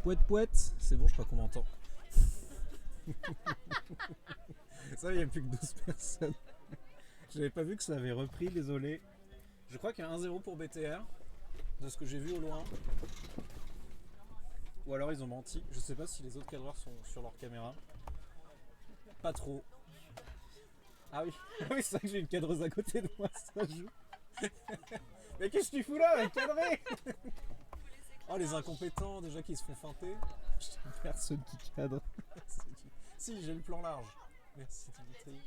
Pouette pouette, c'est bon, je crois qu'on m'entend. Ça, il n'y a plus que 12 personnes. J'avais pas vu que ça avait repris, désolé. Je crois qu'il y a 1-0 pour BTR, de ce que j'ai vu au loin. Ou alors ils ont menti. Je sais pas si les autres cadreurs sont sur leur caméra. Pas trop. Ah oui, oui, c'est vrai que j'ai une cadreuse à côté de moi, ça joue. Mais qu'est-ce que tu fous là, cadré? Oh, les incompétents, déjà qui se font feinter. Personne qui cadre. Si, j'ai le plan large. Merci Dimitri.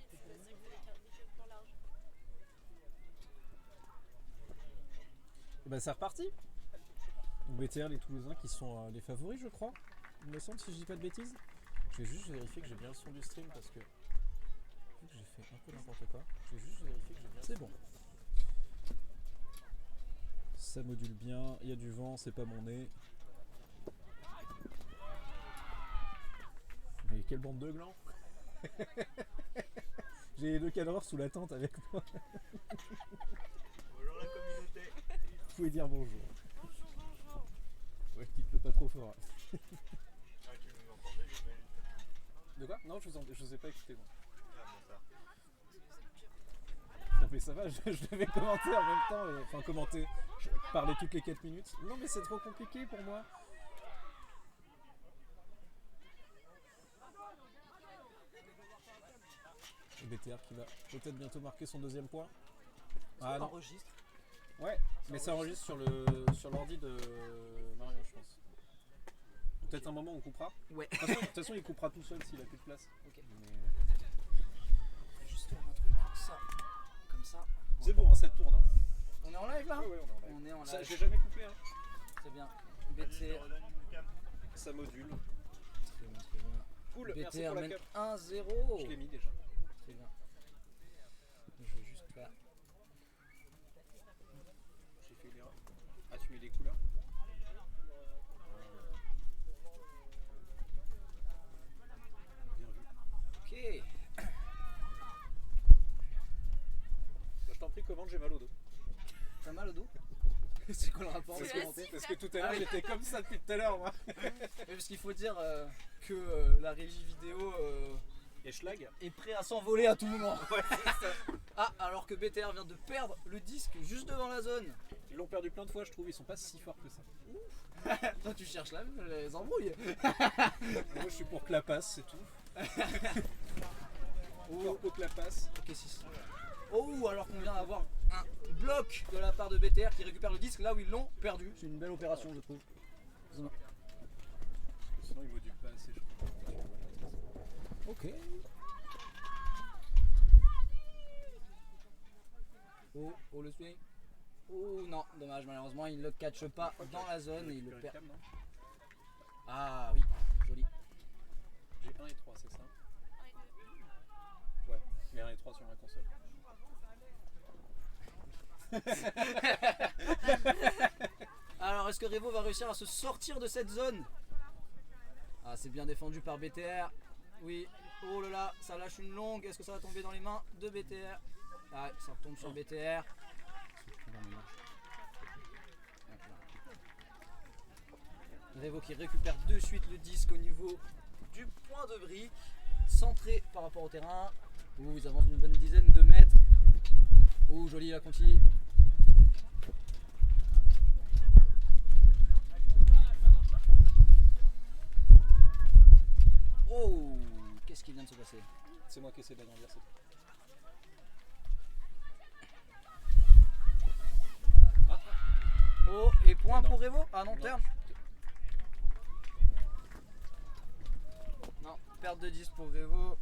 Et ben c'est reparti. BTR, les Toulousains qui sont les favoris, je crois. Il me semble, si je dis pas de bêtises. Je vais juste vérifier que j'ai bien le son du stream parce que vu que j'ai fait un peu n'importe quoi. Je vais juste vérifier que j'ai bien. C'est bon. Ça module bien, il y a du vent, c'est pas mon nez. Mais quelle bande de glands. J'ai les deux cadreurs sous la tente avec moi. Bonjour la communauté. Vous pouvez dire bonjour. Ouais, dites-le pas trop fort. Ah, tu nous entendais, j'imagine. De quoi? Non, je vous ai pas écouté moi. Ah, bon, ça. Non mais ça va, je devais commenter en même temps, enfin commenter, parler toutes les 4 minutes. Non mais c'est trop compliqué pour moi. Et BTR qui va peut-être bientôt marquer son deuxième point. Ah non. Enregistre. Ouais, mais ça enregistre sur l'ordi de Marion, je pense. Peut-être un moment on coupera. Ouais. De toute façon, il coupera tout seul s'il a plus de place. Ok. Mais... Je vais juste faire un truc comme ça. Comme ça. C'est bon, hein, ça tourne. Hein. On est en live là? Ouais, on est en live. On est en Ça, live. j'ai jamais coupé. Hein. C'est bien. Vas-y, je te BTR. redonne une cam. Ça module. Très bien, très bien. Cool, merci BTR pour la mène cap. 1-0. Je l'ai mis déjà. Très bien. Je vais juste faire. J'ai fait une erreur. Ah, tu mets les couleurs. Bien vu. Ok. Bah, je t'en prie, commande, j'ai mal au dos. T'as mal au dos? C'est quoi le rapport? Parce que tout à l'heure, j'étais comme ça depuis tout à l'heure, moi. Parce qu'il faut dire que la régie vidéo Et Schlag. est prêt à s'envoler à tout moment. Ah, alors que BTR vient de perdre le disque juste devant la zone. Ils l'ont perdu plein de fois, je trouve. Ils sont pas si forts que ça. Toi tu cherches les embrouilles. Moi, je suis pour que la passe, c'est tout. Pour que la passe. Ok, 6. Oh, alors qu'on vient d'avoir un bloc de la part de BTR qui récupère le disque là où ils l'ont perdu. C'est une belle opération, je trouve. Sinon, il module pas assez, je crois. Ok. Oh le swing. Oh non, dommage, malheureusement il ne le catche pas dans la zone et il le perd. Ah oui, joli. J'ai 1 et 3, c'est ça? Ouais, mais 1 et 3 sur ma console. Alors est-ce que Revo va réussir à se sortir de cette zone? Ah, c'est bien défendu par BTR. Oui, oh là là, ça lâche une longue. Est-ce que ça va tomber dans les mains de BTR? Ah, ça retombe sur BTR. Revo qui récupère de suite le disque au niveau du point de brique, centré par rapport au terrain. Ouh, ils avancent d'une bonne dizaine de mètres. Ouh, joli la conti. Oh, qu'est-ce qui vient de se passer? C'est moi qui essaie d'agrandir ça. Oh, et point Non. pour Revo? Ah non, terme. Non, perte de 10 pour Revo.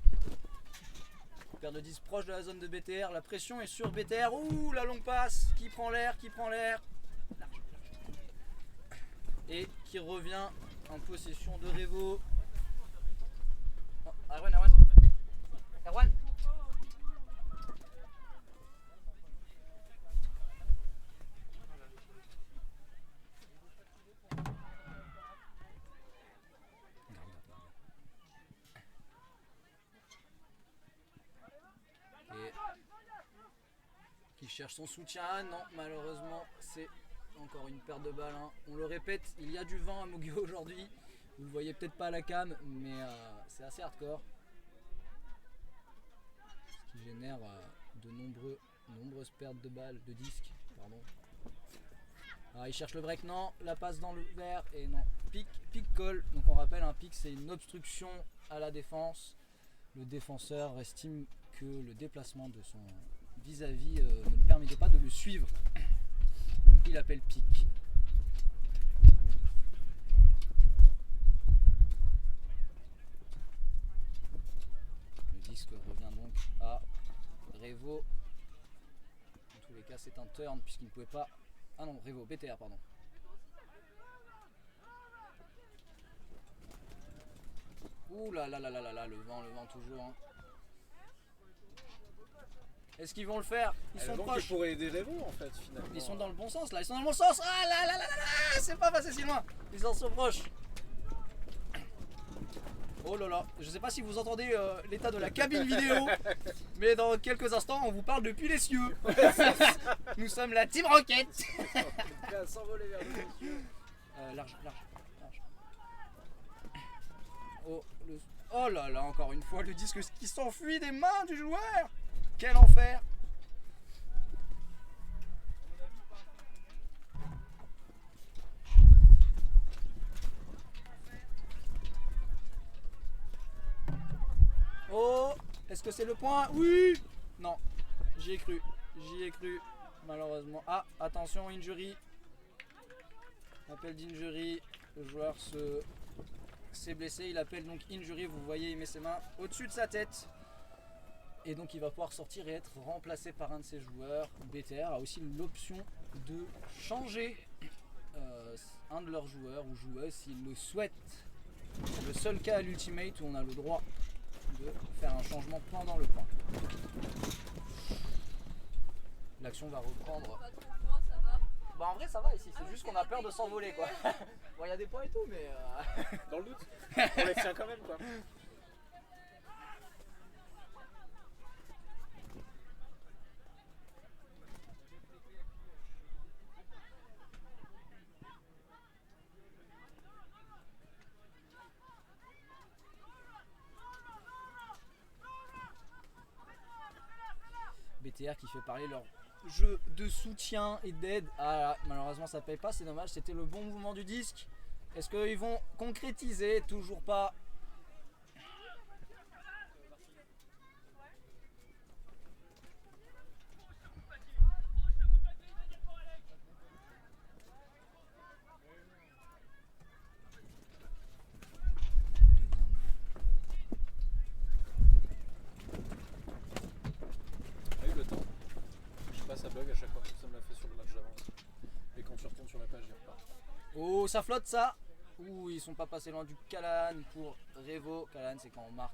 Perte de 10 proche de la zone de BTR. La pression est sur BTR. Ouh, la longue passe qui prend l'air, et qui revient en possession de Revo. Oh, Erwan. Qui cherche son soutien, non, malheureusement c'est encore une perte de balle, hein. On le répète, il y a du vent à Moguio aujourd'hui, Vous le voyez peut-être pas à la cam, mais c'est assez hardcore. Ce qui génère de nombreuses pertes de balles, de disques. Pardon. Alors il cherche le break, non, la passe dans le vert et non. Pick call, donc on rappelle un pick c'est une obstruction à la défense. Le défenseur estime que le déplacement de son vis-à-vis ne lui permettait pas de le suivre. Il appelle pick. Le disque revient donc à Revo. Dans tous les cas c'est un turn puisqu'il ne pouvait pas... Ah non, Revo, BTR pardon. Ouh là là là là là là, le vent toujours. Hein. Est-ce qu'ils vont le faire? Ils sont proches. Ils pourraient aider Revo en fait finalement. Ils sont dans le bon sens là, ils sont dans le bon sens. Ah là là là là là, c'est pas passé si loin. Ils en sont proches. Oh là là, je sais pas si vous entendez l'état de la cabine vidéo, mais dans quelques instants on vous parle depuis les cieux. Nous sommes la Team Rocket. S'envoler vers les cieux. Large. Oh là là, encore une fois, le disque qui s'enfuit des mains du joueur. Quel enfer. Oh, est-ce que c'est le point? Oui. Non, j'y ai cru, malheureusement. Ah, attention, injury. Appel d'injury, le joueur s'est blessé, il appelle donc injury, vous voyez, il met ses mains au-dessus de sa tête. Et donc il va pouvoir sortir et être remplacé par un de ses joueurs. BTR a aussi l'option de changer un de leurs joueurs ou joueuses s'ils le souhaitent. C'est le seul cas à l'Ultimate où on a le droit de faire un changement pendant le point. L'action va reprendre. Bah en vrai ça va ici, c'est juste qu'on a peur de s'envoler quoi. Bon il y a des points et tout mais... Dans le doute, on les tient quand même quoi. BTR qui fait parler leur jeu de soutien et d'aide. Ah malheureusement ça paye pas, c'est dommage, c'était le bon mouvement du disque. Est-ce qu'ils vont concrétiser? Toujours pas. Ça bug à chaque fois, ça me l'a fait sur le match d'avant. Et quand tu retournes sur la page, il repart. Oh, ça flotte ça. Ouh, ils sont pas passés loin du Callahan pour Revo. Callahan, c'est quand on marque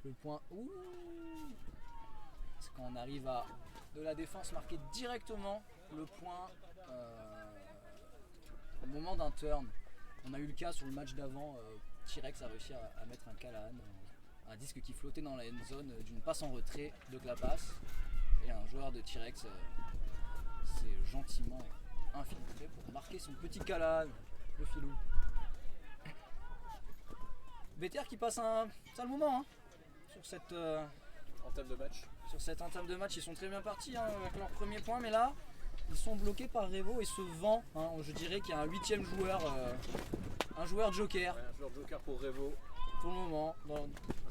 le point. Ouh, c'est quand on arrive à de la défense marquer directement le point au moment d'un turn. On a eu le cas sur le match d'avant. T-Rex a réussi à mettre un Callahan, un disque qui flottait dans la end zone d'une passe en retrait de Clapas. Et un joueur de T-Rex s'est gentiment infiltré pour marquer son petit Callahan, le filou. BTR qui passe un sale moment hein, sur cette entame de match. Sur cette entame de match, ils sont très bien partis hein, avec leur premier point, mais là, ils sont bloqués par Revo et ce vent. Hein, je dirais qu'il y a un 8ème joueur, un joueur joker. Ouais, un joueur joker pour Revo. Pour le moment.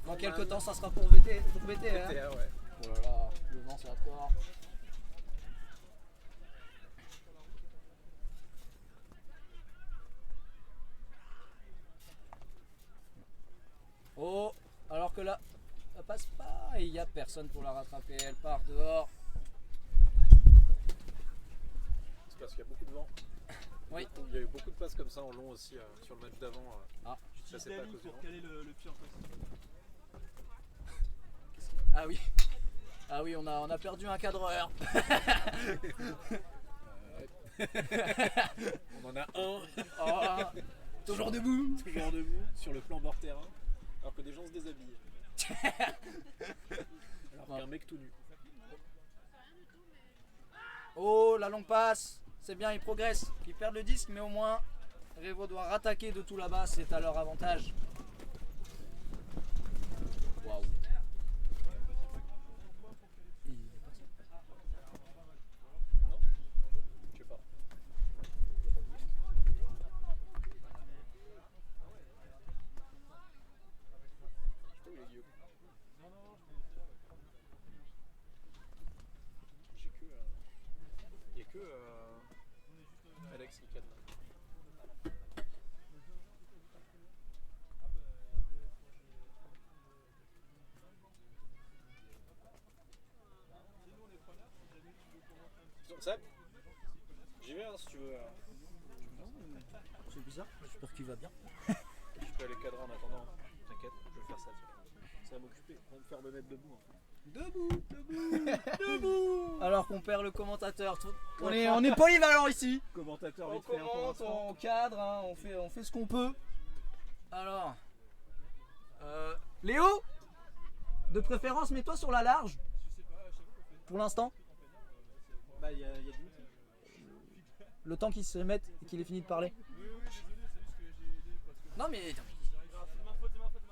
Dans quelques temps, ça sera pour BTR. BTR, ouais. Oh là là, le vent c'est hardcore. Oh, alors que là, ça passe pas et il n'y a personne pour la rattraper, elle part dehors. C'est parce qu'il y a beaucoup de vent. Oui. Il y a eu beaucoup de passes comme ça en long aussi sur le match d'avant. Ah, ça c'est pas pour caler le pied en face. Ah oui. Ah oui, on a perdu un cadreur. On en a un. Oh, toujours debout. Toujours debout sur le plan bord terrain. Alors que des gens se déshabillent. Alors qu'un mec tout nu. Oh, la longue passe. C'est bien, il progresse. Il perd le disque, mais au moins Revo doit rattaquer de tout là-bas, c'est à leur avantage. Waouh. Je sais pas. Il y a que Alex qui cadre. Seb, j'y vais si tu veux. C'est bizarre, j'espère qu'il va bien. Je peux aller cadrer en attendant. T'inquiète, je vais faire ça. Ça va m'occuper. On va me faire me mettre debout. Debout, debout. Alors qu'on perd le commentateur. On est polyvalent ici. Commentateur On vite fait. commente, on cadre, hein, on fait ce qu'on peut. Alors, Léo, de préférence, mets-toi sur la large. Pour l'instant. Bah, il y a du outil. Le temps qu'il se remette et qu'il ait fini de parler. Non mais.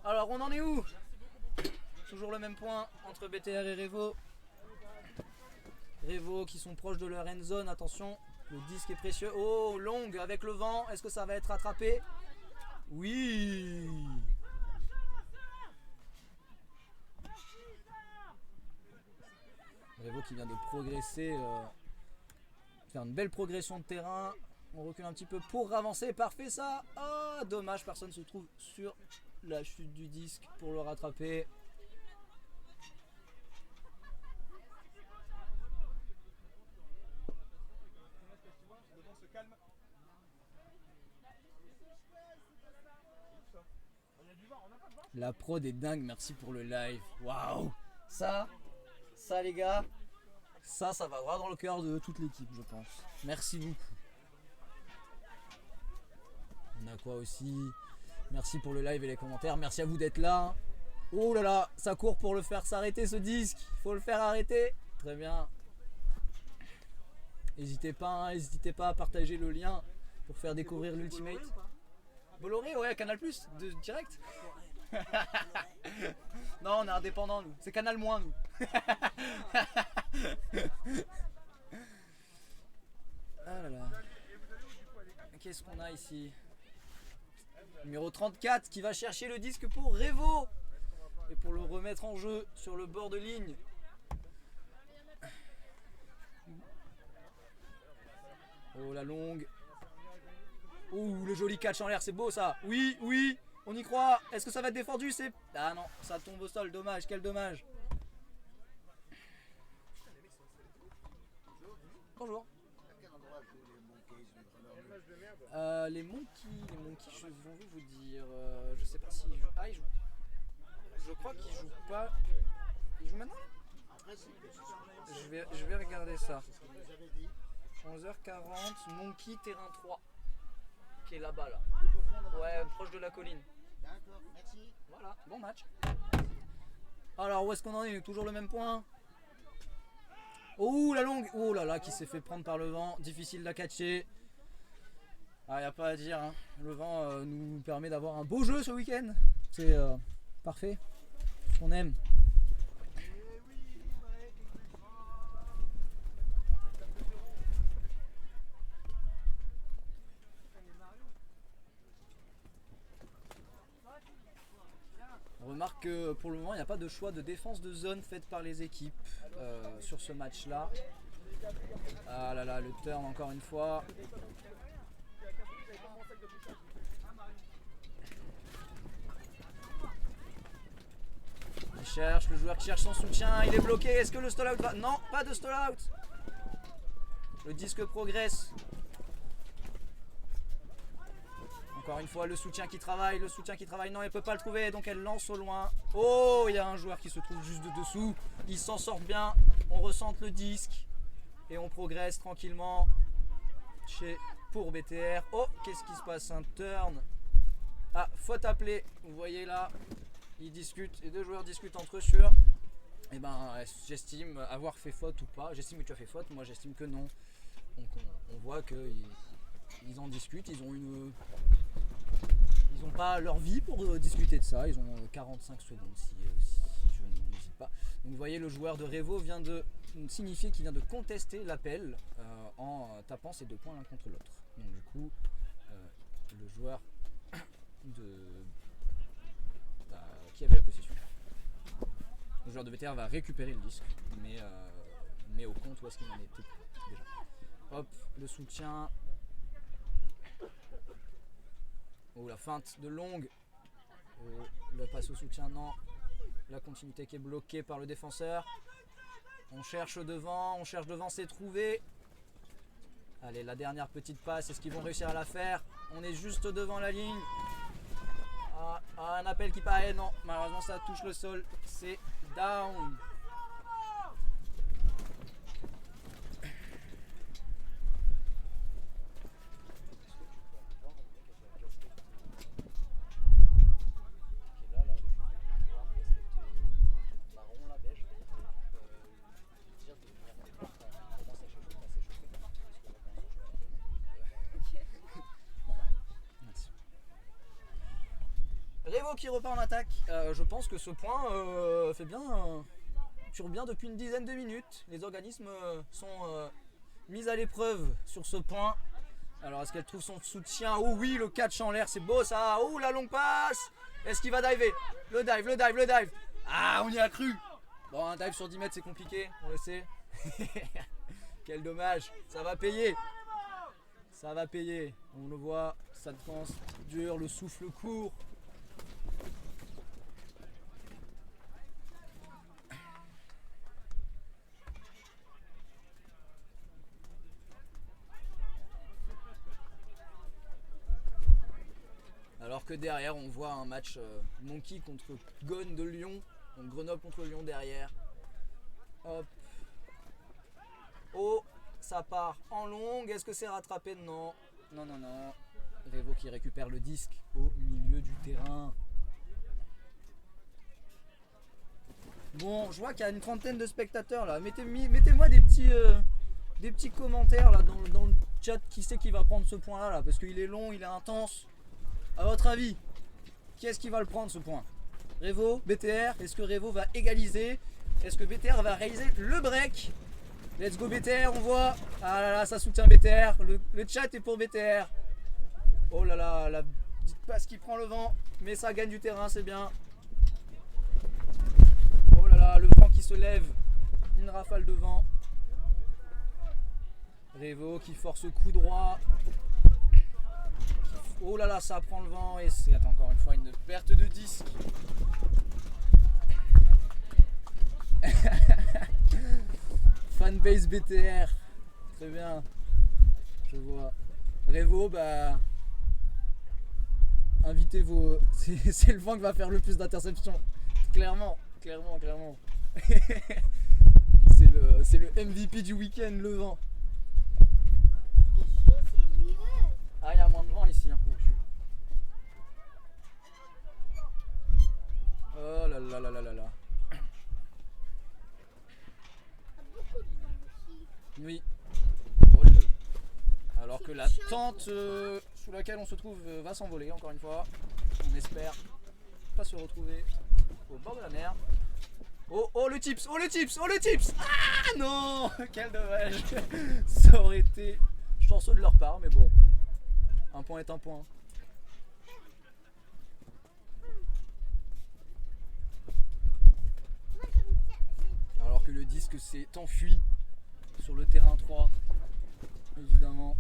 Alors, on en est où? Toujours le même point entre BTR et Revo. Revo qui sont proches de leur end zone. Attention, le disque est précieux. Oh, longue avec le vent. Est-ce que ça va être rattrapé? Oui. Revo qui vient de progresser. Faire une belle progression de terrain. On recule un petit peu pour avancer. Parfait ça. Ah, dommage, personne ne se trouve sur la chute du disque pour le rattraper. La prod est dingue, merci pour le live. Waouh! Ça les gars, ça va droit dans le cœur de toute l'équipe, je pense. Merci beaucoup. On a quoi aussi? Merci pour le live et les commentaires. Merci à vous d'être là. Oh là là, ça court pour le faire s'arrêter ce disque. Faut le faire arrêter. Très bien. N'hésitez pas à partager le lien pour faire découvrir l'Ultimate. Bolloré, ouais, Canal Plus, direct. Non, on est indépendant nous. C'est Canal moins nous. Ah là là. Qu'est-ce qu'on a ici? Numéro 34 qui va chercher le disque pour Revo. Et pour le remettre en jeu sur le bord de ligne. Oh la longue. Oh le joli catch en l'air, c'est beau ça. Oui, oui, on y croit. Est-ce que ça va être défendu? C'est... Ah non, ça tombe au sol, dommage, quel dommage. Bonjour. Les monkeys, je vais vous dire. Je sais pas s'ils jouent. Ah, ils jouent. Je crois qu'ils jouent pas. Ils jouent maintenant? Je vais regarder ça. 11h40, Monkey terrain 3. Qui est là-bas là. Ouais, proche de la colline. D'accord, merci. Voilà, bon match. Alors où est-ce qu'on en est? Toujours le même point. Oh la longue. Oh là là, qui s'est fait prendre par le vent. Difficile à catcher. Ah, y a pas à dire, hein. Le vent nous permet d'avoir un beau jeu ce week-end. C'est parfait. Ce qu'on aime. On remarque que pour le moment il n'y a pas de choix de défense de zone faite par les équipes sur ce match là. Ah là là, le turn encore une fois. Il cherche, le joueur qui cherche son soutien, il est bloqué. Est-ce que le stall out va? Non, pas de stall out. Le disque progresse. Encore une fois, le soutien qui travaille. Non, elle ne peut pas le trouver, donc elle lance au loin. Oh, il y a un joueur qui se trouve juste de dessous. Il s'en sort bien. On ressente le disque. Et on progresse tranquillement pour BTR. Oh, qu'est-ce qui se passe? Un turn. Ah, faute appelée. Vous voyez là, ils discutent. Les deux joueurs discutent entre eux sur. Eh ben, j'estime avoir fait faute ou pas. J'estime que tu as fait faute. Moi, j'estime que non. Donc, on voit que ils en discutent, ils ont pas leur vie pour discuter de ça, ils ont 45 secondes si je n'hésite pas. Donc vous voyez, le joueur de Revo vient de signifier qu'il vient de contester l'appel en tapant ses 2 points l'un contre l'autre. Donc du coup, le joueur qui avait la possession. Le joueur de BTR va récupérer le disque, mais au compte où est-ce qu'il en était déjà. Hop, le soutien. Oh, la feinte de longue. Oh, le passe au soutien, non. La continuité qui est bloquée par le défenseur. On cherche devant, c'est trouvé. Allez, la dernière petite passe, est-ce qu'ils vont réussir à la faire? On est juste devant la ligne. Un appel qui paraît, non, malheureusement ça touche le sol, c'est down. Revo qui repart en attaque. Je pense que ce point dure bien depuis une dizaine de minutes. Les organismes sont mis à l'épreuve sur ce point. Alors est-ce qu'elle trouve son soutien? Oh oui, le catch en l'air, c'est beau ça. Oh, la longue passe. Est-ce qu'il va diver? Le dive. Ah, on y a cru. Bon, un dive sur 10 mètres c'est compliqué, on le sait. Quel dommage, ça va payer. On le voit, ça défense dure, le souffle court. Alors que derrière on voit un match Monkey contre Gon de Lyon, donc Grenoble contre Lyon derrière. Hop. Oh, ça part en longue, est-ce que c'est rattrapé? Non. Revo qui récupère le disque au milieu du terrain. Bon, je vois qu'il y a une trentaine de spectateurs là, mettez-moi des petits commentaires là dans le chat, qui c'est qui va prendre ce point là, parce qu'il est long, il est intense. A votre avis, qui est-ce qui va le prendre ce point? Revo, BTR, est-ce que Revo va égaliser? Est-ce que BTR va réaliser le break? Let's go BTR, on voit. Ah là là, ça soutient BTR, le chat est pour BTR. Oh là là, la petite passe qui prend le vent, mais ça gagne du terrain, c'est bien. Oh là là, le vent qui se lève, une rafale de vent. Revo qui force coup droit. Oh là là, ça prend le vent et c'est encore une fois une perte de disque. Fanbase BTR, très bien. Je vois. Revo, bah, invitez vos. C'est le vent qui va faire le plus d'interceptions. Clairement. C'est le MVP du week-end, le vent. Ah, il y a moins de vent ici. Hein. Oh là là là là là là. Oui. Oh là là. Alors que la tente sous laquelle on se trouve va s'envoler encore une fois. On espère pas se retrouver au bord de la mer. Oh le tips. Ah non. Quel dommage. Ça aurait été chanceux de leur part, mais bon. Un point est un point. Alors que le disque s'est enfui sur le terrain 3, évidemment.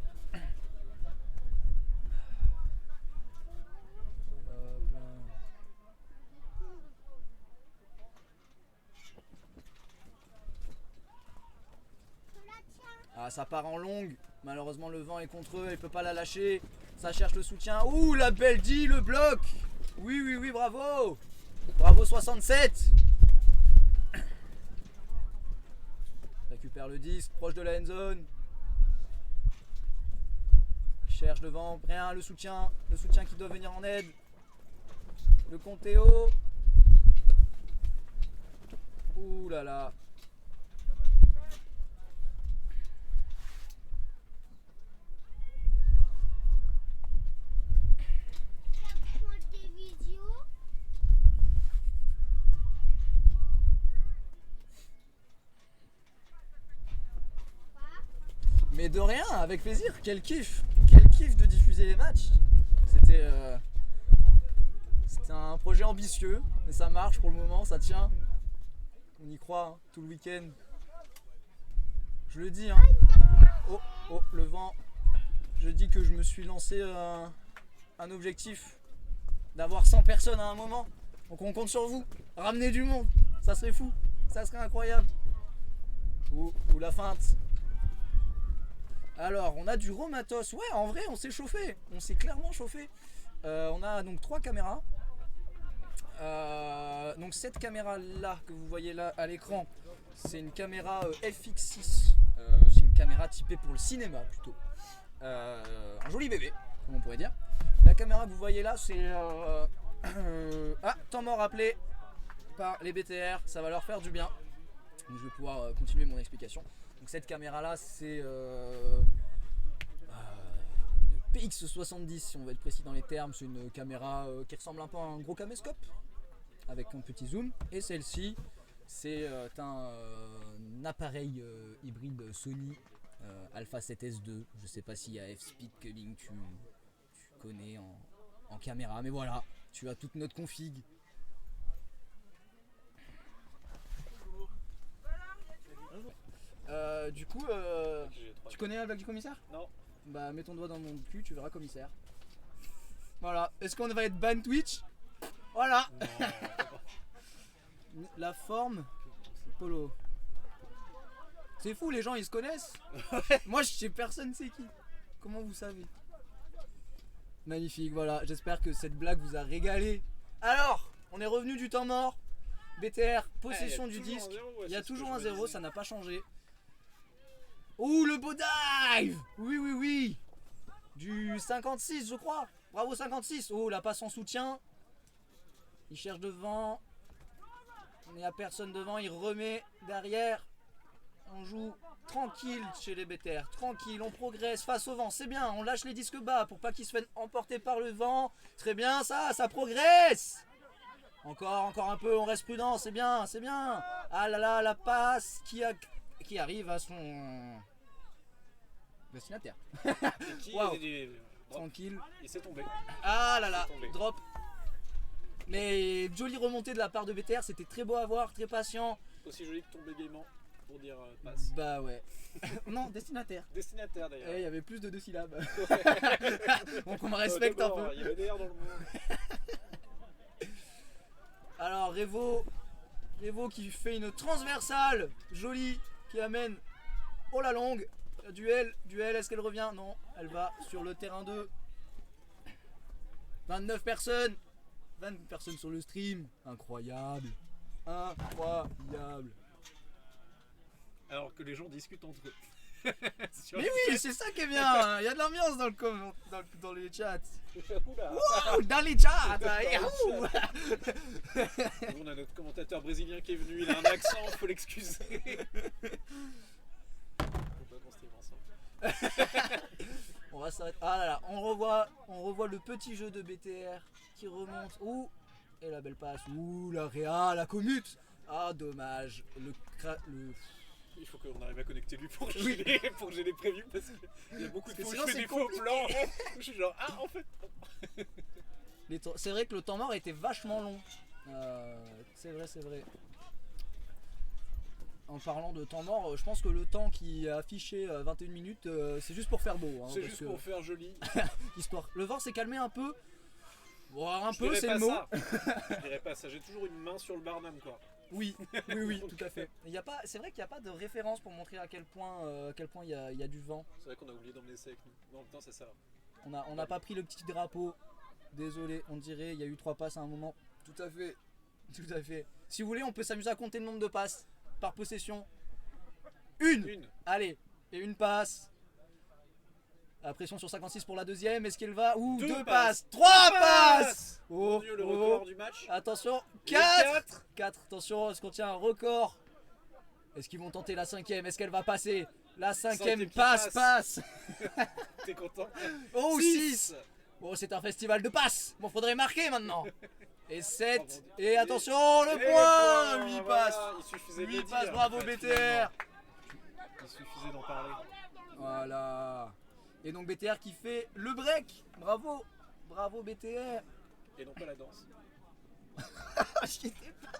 Ah, ça part en longue. Malheureusement, le vent est contre eux. Il peut pas la lâcher. Ça cherche le soutien. Ouh, la belle D, le bloc. Oui, bravo. Bravo 67. Récupère le disque, proche de la end zone. Cherche devant, rien, le soutien qui doit venir en aide. Le Contéo. Ouh là là. Mais de rien, avec plaisir. Quel kiff de diffuser les matchs. C'était un projet ambitieux, mais ça marche pour le moment, ça tient. On y croit, hein, tout le week-end. Je le dis, hein. Oh, le vent. Je dis que je me suis lancé un objectif d'avoir 100 personnes à un moment. Donc on compte sur vous. Ramenez du monde, ça serait fou, ça serait incroyable. Ou la feinte. Alors, on a du gros matos. Ouais, en vrai, on s'est chauffé. On s'est clairement chauffé. On a donc 3 caméras. Donc cette caméra là que vous voyez là à l'écran, c'est une caméra FX6. C'est une caméra typée pour le cinéma plutôt. Un joli bébé, comme on pourrait dire. La caméra que vous voyez là, c'est temps mort appelé par les BTR. Ça va leur faire du bien. Donc, je vais pouvoir continuer mon explication. Donc cette caméra là, c'est une PX70 si on veut être précis dans les termes. C'est une caméra qui ressemble un peu à un gros caméscope avec un petit zoom. Et celle-ci, c'est un appareil hybride Sony Alpha 7S2. Je sais pas s'il y a F-Speed Culling, tu connais en caméra, mais voilà, tu as toute notre config. Du coup, tu connais la blague du commissaire? Non. Bah mets ton doigt dans mon cul, tu verras commissaire. Voilà, est-ce qu'on va être ban Twitch? Voilà. La forme, Polo. C'est fou, les gens ils se connaissent. Moi je sais personne c'est qui. Comment vous savez? Magnifique, voilà, j'espère que cette blague vous a régalé. Alors, on est revenu du temps mort. BTR, possession du disque. Il y a toujours un 0, ça n'a pas changé. Ouh, le beau dive! Oui. Du 56, je crois. Bravo 56. Oh, la passe en soutien. Il cherche devant. Il n'y a personne devant. Il remet derrière. On joue tranquille chez les BTR. Tranquille, on progresse face au vent. C'est bien, on lâche les disques bas pour pas qu'ils se fassent emporter par le vent. Très bien, ça progresse. Encore un peu, on reste prudent. C'est bien. Ah là là, la passe qui arrive à son destinataire. Wow. Tranquille. Il s'est tombé. Ah là là, drop. Mais jolie remontée de la part de BTR, c'était très beau à voir, très patient. Aussi joli que ton bégaiement pour dire passe. Bah ouais. Non, destinataire. Destinataire d'ailleurs. Il y avait plus de 2 syllabes. Donc on me respecte un peu. Il y avait d'ailleurs dans le monde. Alors Revo qui fait une transversale jolie qui amène oh la longue. Duel, est-ce qu'elle revient? Non, elle va sur le terrain 2. 29 personnes. 20 personnes sur le stream. Incroyable. Alors que les gens discutent entre eux. Mais oui, c'est ça qui est bien. Il y a de l'ambiance dans les chats. Ouh, dans les chats. On a notre commentateur brésilien qui est venu. Il a un accent, faut l'excuser. On va s'arrêter. Ah là là, on revoit le petit jeu de BTR qui remonte. Ouh, et la belle passe. Ouh, la réa, la commute. Ah, dommage. Il faut qu'on arrive à connecter lui pour que j'ai les prévus parce qu'il y a beaucoup de sinon, des faux plans. Je suis genre, en fait. C'est vrai que le temps mort était vachement long. C'est vrai. En parlant de temps mort, je pense que le temps qui est affiché 21 minutes, c'est juste pour faire beau. Hein, c'est juste pour faire joli. Histoire. Le vent s'est calmé un peu. Bon, c'est le mot. Je dirais pas ça. J'ai toujours une main sur le barnum, quoi. Oui, tout à fait. C'est vrai qu'il n'y a pas de référence pour montrer à quel point il y a du vent. C'est vrai qu'on a oublié d'emmener ça avec nous. Non, putain, c'est ça. On n'a pas pris le petit drapeau. Désolé, on dirait il y a eu 3 passes à un moment. Tout à fait. Si vous voulez, on peut s'amuser à compter le nombre de passes par possession. Une. Allez, et une passe. La pression sur 56 pour la deuxième. Est-ce qu'elle va? Ou 2 passes. 3 passes. Oh, le record du match. Attention, 4. Attention, est-ce qu'on tient un record? Est-ce qu'ils vont tenter la 5ème? Est-ce qu'elle va passer? La 5ème passe. T'es content? Oh, 6. Bon, c'est un festival de passes. Bon, faudrait marquer maintenant. Et 7. Et attention, le point. 8 passes. Il suffisait 8 passes, bravo BTR. Il suffisait d'en parler. Voilà. Et donc BTR qui fait le break. Bravo. Bravo BTR. Et non pas la danse. J'y étais pas.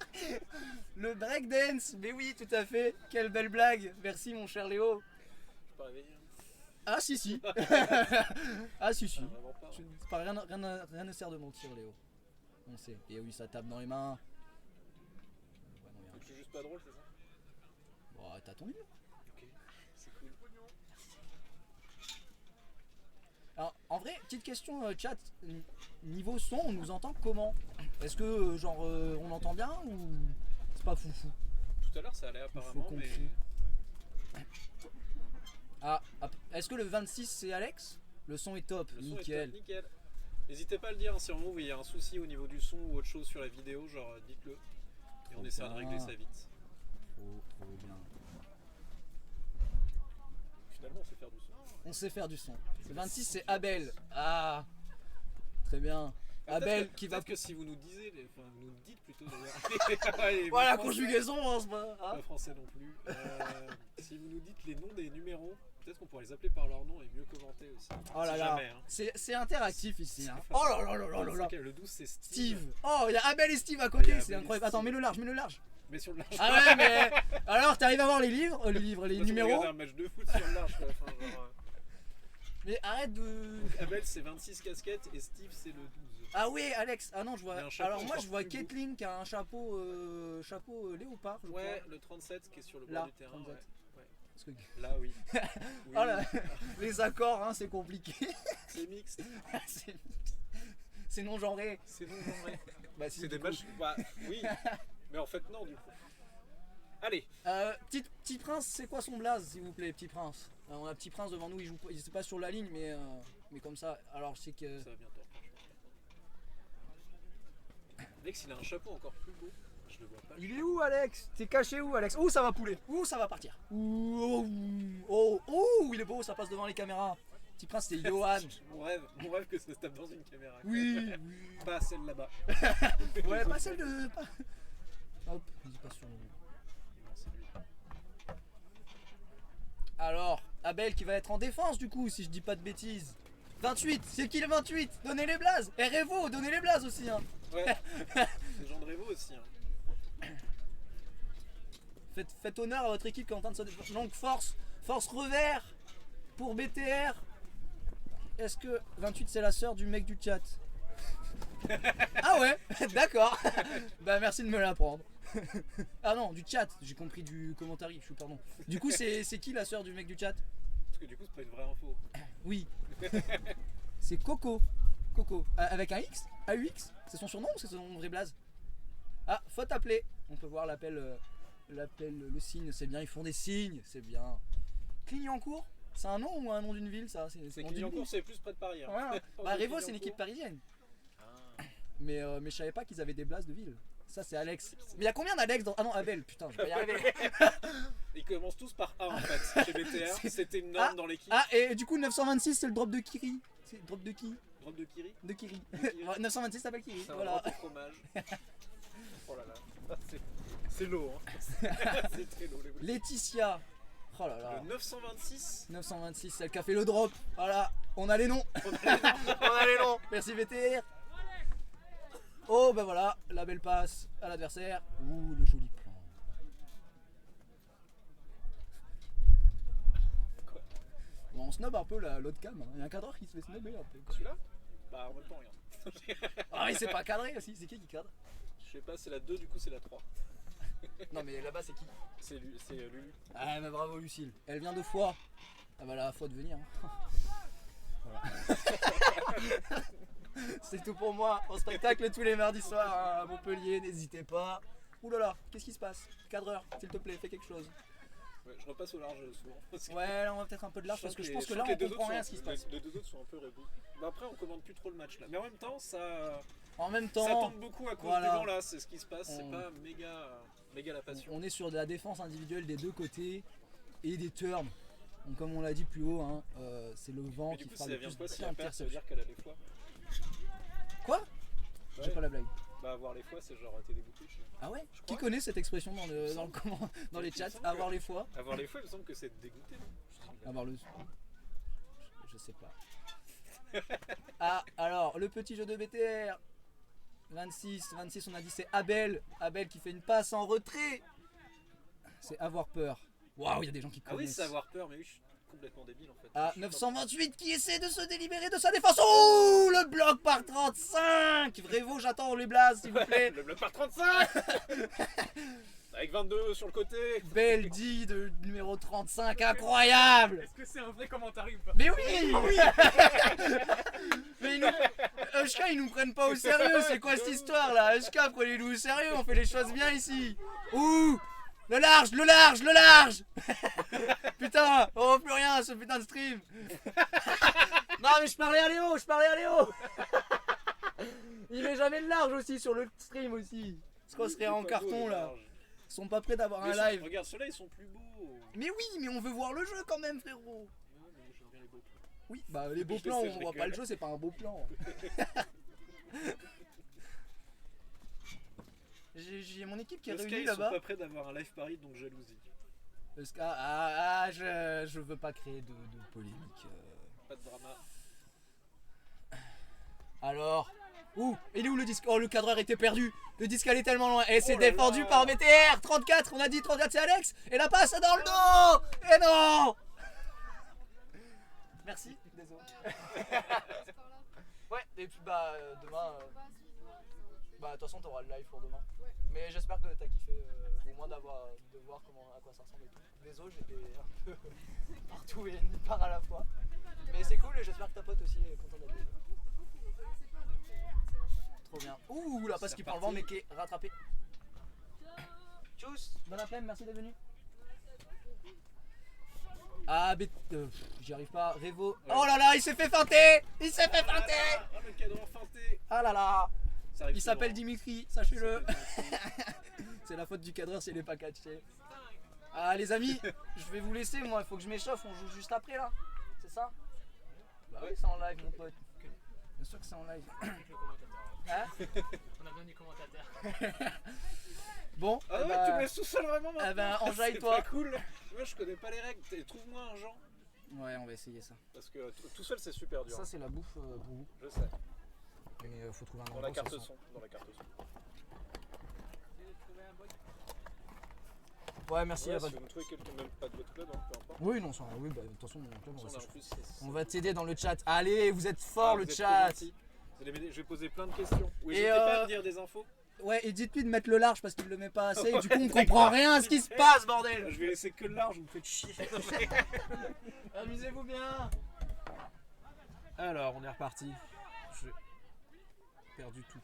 Le break dance. Mais oui, tout à fait. Quelle belle blague. Merci mon cher Léo. Je suis pas réveillé. Ah si si. Ah si si. Ah, vraiment pas. C'est pas, rien ne sert de mentir Léo. On sait. Et oui, ça tape dans les mains. Ouais, non, Donc je suis juste pas drôle, c'est ça? bon, t'as ton livre. Ok, c'est cool. Alors, en vrai, petite question chat, niveau son, on nous entend comment? Est-ce que on entend bien ou c'est pas foufou? Tout à l'heure ça allait apparemment, qu'on mais crie. Ah, est-ce que le 26 c'est Alex? Le son est top, le son nickel. est top, nickel. N'hésitez pas à le dire hein, si en vous il y a un souci au niveau du son ou autre chose sur la vidéo, genre dites-le. Et on essaiera de régler ça vite. Trop bien. Finalement on sait faire du son. On sait faire du son. Le 26 c'est Abel. Ah, très bien. Abel qui va. Peut-être que si vous nous disiez, enfin vous nous dites plutôt d'ailleurs. Ouais, Voilà, français, conjugaison, hein, c'est pas. Ah. pas français non plus. Si vous nous dites les noms des numéros, peut-être qu'on pourrait les appeler par leur nom et mieux commenter aussi. Oh là Si là, jamais, hein. c'est interactif ici. Hein. Oh là là là là là là. Ok, le 12 c'est Steve. Oh, il y a Abel et Steve à Il côté, y a c'est Abel et incroyable. Attends, Steve. mets-le large, mets-le large. Mais sur le large. Ah ouais, mais alors t'arrives à voir les livres, les Moi, numéros. regarder un match de foot sur le large. Quoi. Enfin, genre, Mais arrête de. Abel c'est 26 casquettes et Steve c'est le 12. Ah ouais, Alex. Ah non, je Il y a vois. un chapeau Alors moi, je encore vois plus beau. Caitlyn qui a un chapeau léopard, je Ouais, crois. le 37 qui est sur le Là, bord du terrain. 37. Ouais. Parce que- Là oui. Oui. Oh là, les accords, hein, c'est compliqué. C'est mixte. c'est... c'est non genré. C'est non genré. Bah, si, C'est du des coup. matchs. Bah oui. Mais en fait non du coup. Allez. Petit Prince, c'est quoi son blaze, s'il vous plaît, Petit Prince? On a Petit Prince devant nous, il est pas sur la ligne, mais comme ça. Alors je sais que. Ça va bientôt. Alex il a un chapeau encore plus beau. Je le vois pas. Il est où, Alex? T'es caché où, Alex? Où ça va pouler? Où ça va partir? Ouh, oh, oh, il est beau, ça passe devant les caméras. Petit Prince, c'est Johan. Mon rêve que ça se tape dans une caméra. quoi. Oui, Pas celle là-bas. oui. Ouais, pas celle de. Hop, dis pas sur le. Non, c'est lui. Alors, Abel qui va être en défense du coup, si je dis pas de bêtises. 28, c'est qui le 28? Donnez les blazes. Et Revo, donnez les blazes aussi. Hein. Ouais. C'est Jean de Révo aussi. Hein. Faites honneur à votre équipe qui est en train de se défendre. Donc force revers pour BTR. Est-ce que 28 c'est la sœur du mec du chat? Ah ouais, d'accord. Bah merci de me l'apprendre. Ah non, du chat, j'ai compris du commentaire, je suis pardon. Du coup c'est qui la sœur du mec du chat? Parce que du coup c'est pas une vraie info. Oui. C'est Coco. Coco. Avec un X? AUX? C'est son surnom ou c'est son vrai blaze? Ah, faut t'appeler. On peut voir l'appel, le signe, c'est bien, ils font des signes, c'est bien. Clignancourt? C'est un nom ou un nom d'une ville ça? C'est le nom d'une Clignancourt, ville. c'est plus près de Paris. Hein. Ouais. Pas Bah de Revo c'est une Clignancourt. équipe parisienne. Ah. Mais je savais pas qu'ils avaient des blazes de ville. Ça c'est Alex. Mais il y a combien d'Alex dans. Ah non, Abel, putain, je vais pas y arriver. Ils commencent tous par A en fait. Chez BTR, c'était une norme dans l'équipe. Ah, et du coup 926 c'est le drop de Kiri. C'est le drop de qui? Drop de Kiri. De Kiri. Kiri. 926 s'appelle Kiri. C'est un Voilà. drop au fromage. Oh là là. Ah, c'est lourd. Hein. C'est très lourd les boules. Laetitia. Oh là là. Le 926. 926, celle qui a fait le drop. Voilà, on a les noms. On a les noms. Merci VTR. Oh ben voilà, la belle passe à l'adversaire. Ouh, le joli plan. Quoi? Bon, on snob un peu l'autre cam. Hein. Il y a un cadreur qui se fait snobber un peu. Celui-là? Bah en même temps regarde. Ah oui, c'est pas cadré aussi. C'est qui cadre? Je sais pas, c'est la 2 du coup c'est la 3. Non mais là-bas c'est qui? C'est Lulu. Ah mais bravo Lucille. Elle vient de Foix. Ah bah la Foix de venir. Hein. Voilà. C'est tout pour moi. Au spectacle tous les mardis soirs hein, à Montpellier. N'hésitez pas. Ouh là là, qu'est-ce qui se passe? Cadreur, s'il te plaît, fais quelque chose. Ouais, je repasse au large souvent. Parce que Ouais, là on va peut-être un peu de large parce que je pense que là les on deux comprend autres rien à sont- ce qui se passe. Les deux autres sont un peu rebou. Bah après on commande plus trop le match là. Mais en même temps ça En même ça temps, tombe beaucoup à cause voilà. du vent là, c'est ce qui se passe, c'est On- pas méga la passion. on est sur de la défense individuelle des deux côtés et des turns. Donc comme on l'a dit plus haut, hein, c'est le vent Mais du qui coup fera si le elle vient plus pas, si elle perd, ça veut d'interceptions. dire qu'elle a les fois. Quoi? J'ai Ouais. pas la blague. Bah avoir les fois c'est genre t'es dégoûté. Ah ouais? Je Qui crois. connaît cette expression dans les Il me chats? semble Avoir que- les fois? Avoir les fois il me semble que c'est dégoûté. Non Avoir le. je sais pas. Ah, alors, le petit jeu de BTR. 26, on a dit c'est Abel. Abel qui fait une passe en retrait. C'est avoir peur. Waouh, il y a des gens qui Ah oui, connaissent. c'est avoir peur, mais oui, je suis complètement débile en fait. Ah, Je suis pas- 928 qui essaie de se délibérer de sa défense. Oh, le bloc par 35. Vrévo, j'attends les blazes, s'il vous plaît. Le bloc par 35. Avec 22 sur le côté. Beldi de numéro 35, incroyable. Est-ce que c'est un vrai commentaire ou pas? Mais oui, Mais ils nous... HK, ils nous prennent pas au sérieux, c'est quoi cette histoire là? HK, prenez-nous au sérieux, on fait les choses bien ici. Ouh, le large, le large, le large. Putain, on voit plus rien ce putain de stream. Non mais je parlais à Léo, Il met jamais le large aussi sur le stream aussi. Parce qu'on serait en carton là. Ils sont pas prêts d'avoir un live. Regarde, ceux-là ils sont plus beaux. Mais oui, mais on veut voir le jeu quand même, frérot. Ouais, mais j'aime bien les beaux plans. Oui, bah les beaux Je plans, sais, on je voit pas rigole. le jeu, c'est pas un beau plan. J'ai mon équipe qui est Le Sky, réunie ils sont là-bas. pas prêts d'avoir un live Paris, donc jalousie. Le Sky, je veux pas créer de polémique. Pas de drama. Alors, ouh, il est où le disque? Oh, le cadreur était perdu. Le disque allait tellement loin. Et c'est Oh là défendu là. par BTR. 34, on a dit 34, c'est Alex. Et la passe dans le dos. Et non. Merci, désolé. Ouais, et puis bah demain, bah de toute façon t'auras le live pour demain. Mais j'espère que t'as kiffé au moins de voir à quoi ça ressemble et tout. Désolé, j'étais un peu partout et nulle part à la fois. Mais c'est cool et j'espère que ta pote aussi est content d'être là. Trop bien. Ouh, la passe qui prend le vent mais qui est rattrapée. Tchuss, bon après-midi, merci d'être venu. Ah, mais j'y arrive pas. Revo. Oh là là, il s'est fait feinter. Il s'est fait feinter. Ah, le cadre feinté. Ah là là. Ça arrive Il s'appelle souvent. Dimitri, sachez-le. C'est la faute du cadreur s'il est pas catché. Ah les amis, je vais vous laisser moi, il faut que je m'échauffe, on joue juste après là. C'est ça? Bah oui, c'est en live mon pote. Bien sûr que c'est en live. Hein? On a besoin du commentateur. Bon, Ah eh ouais, bah, tu me laisses tout seul vraiment maintenant. eh ben, enjaille-toi. C'est pas cool. Moi je connais pas les règles. Trouve-moi un genre. ouais, on va essayer ça. Parce que tout seul c'est super dur. Ça c'est la bouffe pour vous. Je sais. Mais faut trouver un Dans la endroit où carte ça son. Dans la carte son. sent. Ouais, merci. Ouais, y a pas si de- vous me trouvez quelqu'un, même pas de votre club, hein, peu importe. Oui, non, ça, oui, bah, de toute façon, mon club, on va Là, en s'échauffer. plus, On va t'aider dans le chat. Allez, vous êtes fort le vous êtes trop chat. gentils. Vous allez m'aider, je vais poser plein de questions. Oui, Et, n'hésitez pas à me dire des infos. Ouais, et dites-lui de mettre le large parce qu'il le met pas assez. Et du coup, on comprend rien à ce qui se passe, bordel. Je vais laisser que le large, vous me faites chier. Amusez-vous bien. Alors, on est reparti. J'ai perdu tout.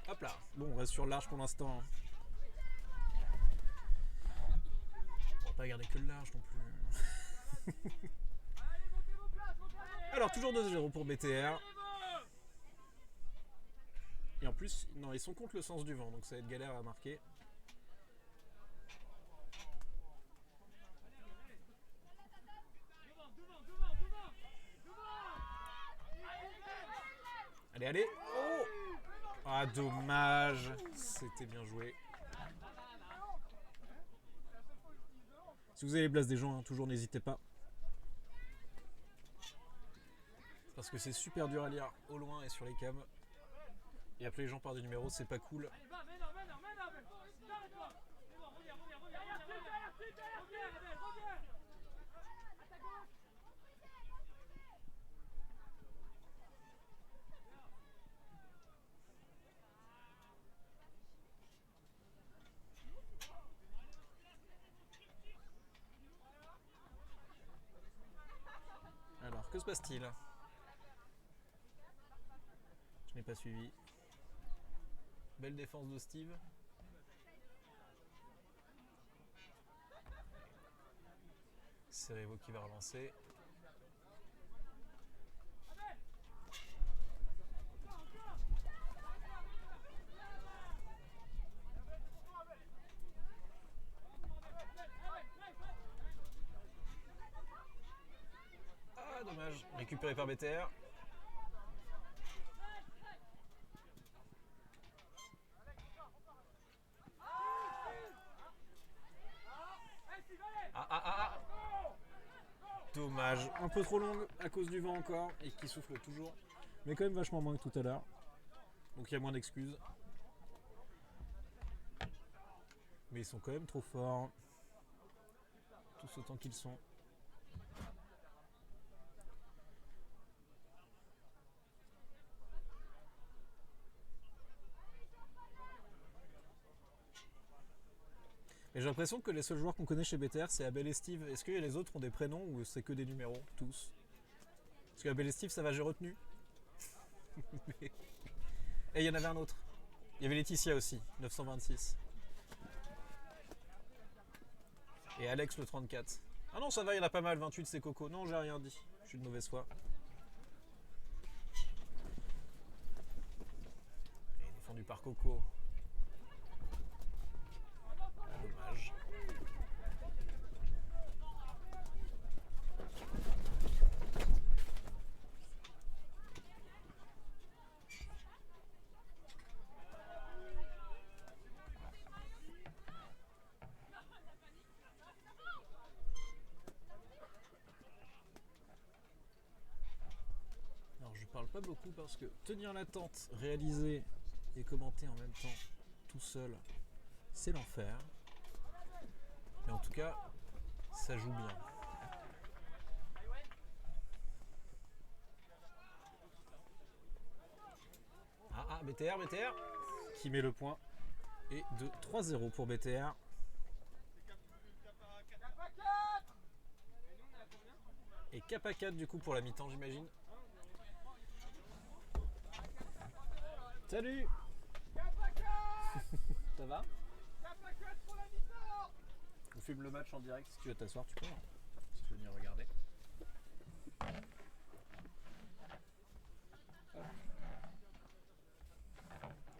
Hop là. Bon, on reste sur le large pour l'instant. On va pas garder que le large non plus. Alors, toujours 2-0 pour BTR. Et en plus, non, ils sont contre le sens du vent, donc ça va être galère à marquer. Allez, allez. Oh, ah, dommage. C'était bien joué. Si vous avez les places des gens, hein, toujours n'hésitez pas. Parce que c'est super dur à lire au loin et sur les cams. Et appeler les gens par des numéros, c'est pas cool. Alors, que se passe-t-il? Je n'ai pas suivi. Belle défense de Steve. C'est Revo qui va relancer. Ah, dommage. Récupéré par BTR. Ah. Dommage. Un peu trop longue à cause du vent encore et qui souffle toujours. Mais quand même vachement moins que tout à l'heure. Donc il y a moins d'excuses. Mais ils sont quand même trop forts. Tous autant qu'ils sont. Et j'ai l'impression que les seuls joueurs qu'on connaît chez BTR, c'est Abel et Steve. Est-ce que les autres ont des prénoms ou c'est que des numéros, tous? Parce que Abel et Steve, ça va, j'ai retenu. Et il y en avait un autre. Il y avait Laetitia aussi, 926. Et Alex le 34. Ah non, ça va, il y en a pas mal, 28 c'est Coco. Non, j'ai rien dit, je suis de mauvaise foi. Et défendu par Coco. Dommage. Alors je parle pas beaucoup parce que tenir l'attente, réaliser et commenter en même temps tout seul, c'est l'enfer. Mais en tout cas, ça joue bien. Ah, BTR, qui met le point. Et de 3-0 pour BTR. Et Kappa 4 du coup pour la mi-temps, j'imagine. Salut. Ça va? On filme le match en direct. Si tu veux t'asseoir, tu peux. Hein. Si tu veux venir regarder.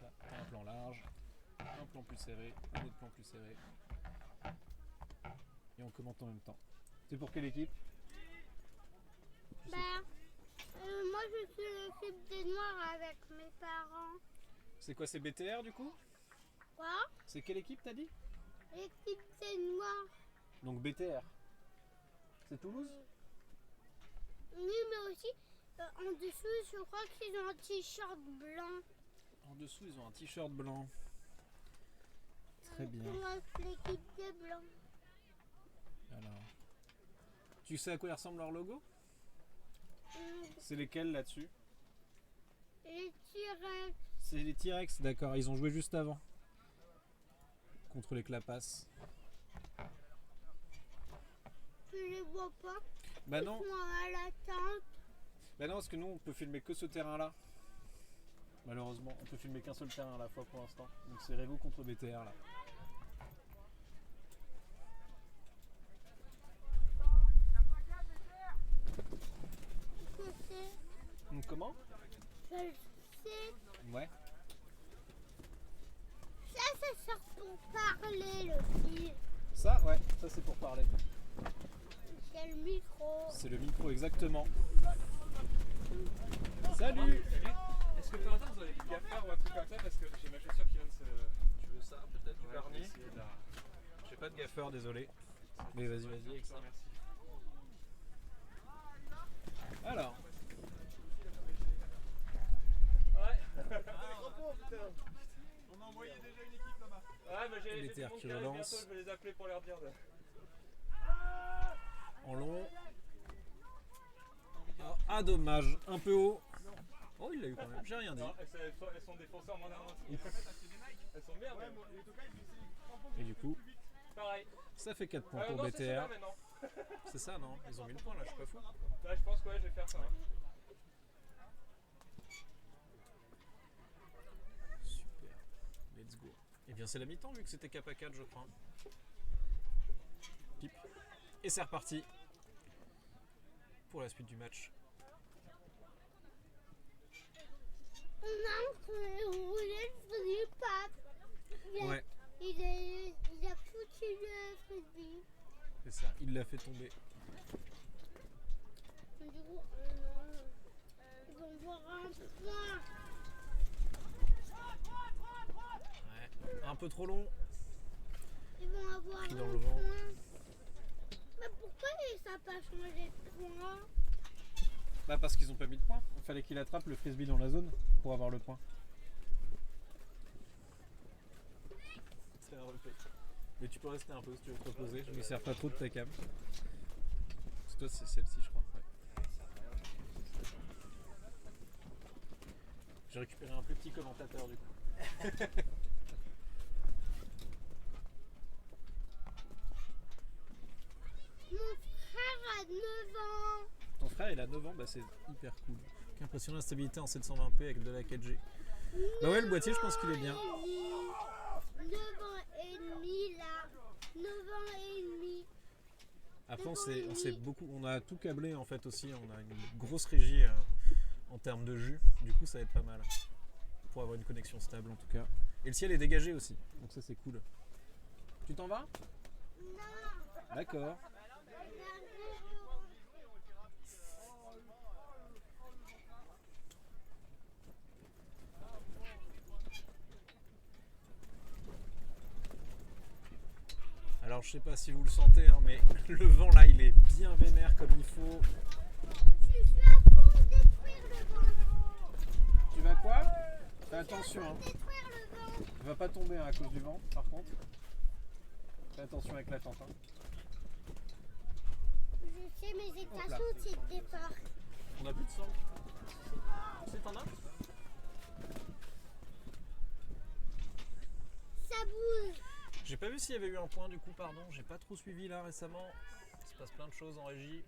Là, t'as un plan large, un plan plus serré, un autre plan plus serré. Et on commente en même temps. C'est pour quelle équipe? Bah, moi je suis l'équipe des Noirs avec mes parents. C'est quoi, c'est BTR du coup? Quoi? C'est quelle équipe t'as dit? L'équipe des Noirs. Donc BTR. C'est Toulouse? Oui, mais aussi en dessous, je crois qu'ils ont un t-shirt blanc. En dessous, ils ont un t-shirt blanc. Très bien. Moi, l'équipe des Blancs. Alors. Tu sais à quoi ressemble leur logo? Hum, C'est lesquels là-dessus? Les T-Rex. C'est les T-Rex, d'accord. Ils ont joué juste avant. Contre les Clapas. Tu les vois pas? Bah Ils non. sont à la tente. Bah non, parce que nous, on peut filmer que ce terrain-là. Malheureusement, on peut filmer qu'un seul terrain à la fois pour l'instant. Donc c'est Revo contre BTR là. Que c'est? Donc comment? Je le sais. Ouais. Ça sert pour parler, le fil. Ça, ouais, ça c'est pour parler. C'est le micro. C'est le micro, exactement. Salut! Est-ce que par hasard vous avez des gaffeurs ou un truc comme ça? Parce que j'ai ma chaussure qui vient de se. Tu veux ça peut-être du Ouais, vernis? je vais essayer de la- J'ai pas de gaffeur, désolé. Mais vas-y, avec ça. Merci. Alors, On a envoyé déjà une équipe là-bas. Ouais, mais j'ai Les du terres monde qui qui arrive relancent. bientôt, je vais les appeler pour leur dire de. en long. Ah, dommage, un peu haut. Oh, il l'a eu quand même, j'ai rien dit. Non, elles sont défoncées en moins d'un an. Elles sont bien, même. Et du coup, Pareil. ça fait 4 points pour Non, c'est celle-là BTR. maintenant. C'est ça, non? Ils ont mis le point là, je suis pas fou. Là, je pense que ouais, je vais faire ça. hein. Super, let's go. Et bien c'est la mi-temps vu que c'était Kappa 4 je crois. Pip. Et c'est reparti pour la suite du match. Non, je voulais le frisbee. Ouais, Il a foutu le frisbee. c'est ça, il l'a fait tomber. Du coup, non. Ils vont voir un point. Ouais. Un peu trop long. Ils vont avoir Pris un dans le vent. point. Mais pourquoi ça n'a pas changé de point? Bah parce qu'ils ont pas mis de point. Il fallait qu'il attrape le frisbee dans la zone pour avoir le point. C'est un replay. Mais tu peux rester un peu si tu veux te reposer. Je me sers pas trop de ta cam. Parce que toi c'est celle-ci je crois. Ouais. J'ai récupéré un plus petit commentateur du coup. Mon frère a 9 ans. Ton frère il a 9 ans, bah c'est hyper cool. Impressionnant la stabilité en 720p avec de la 4G. Bah ouais le boîtier je pense qu'il est bien. 9 ans et demi là. 9 ans et demi. Après on s'est beaucoup, on a tout câblé en fait aussi, on a une grosse régie en termes de jus, du coup ça va être pas mal. Pour avoir une connexion stable en tout cas. Et le ciel est dégagé aussi, donc ça c'est cool. Tu t'en vas? Non. D'accord. Alors je sais pas si vous le sentez hein, mais le vent là il est bien vénère comme il faut. Je suis à fond de détruire le vent. Tu vas quoi? Fais attention hein. Détruire le vent. Tu vas pas tomber hein, à cause du vent par contre. Fais attention avec la tente hein. Je sais, mais j'ai pas senti de départ. On a plus de sang. Si t'en as? Ça bouge. J'ai pas vu s'il y avait eu un point du coup, pardon, j'ai pas trop suivi là récemment. Il se passe plein de choses en régie.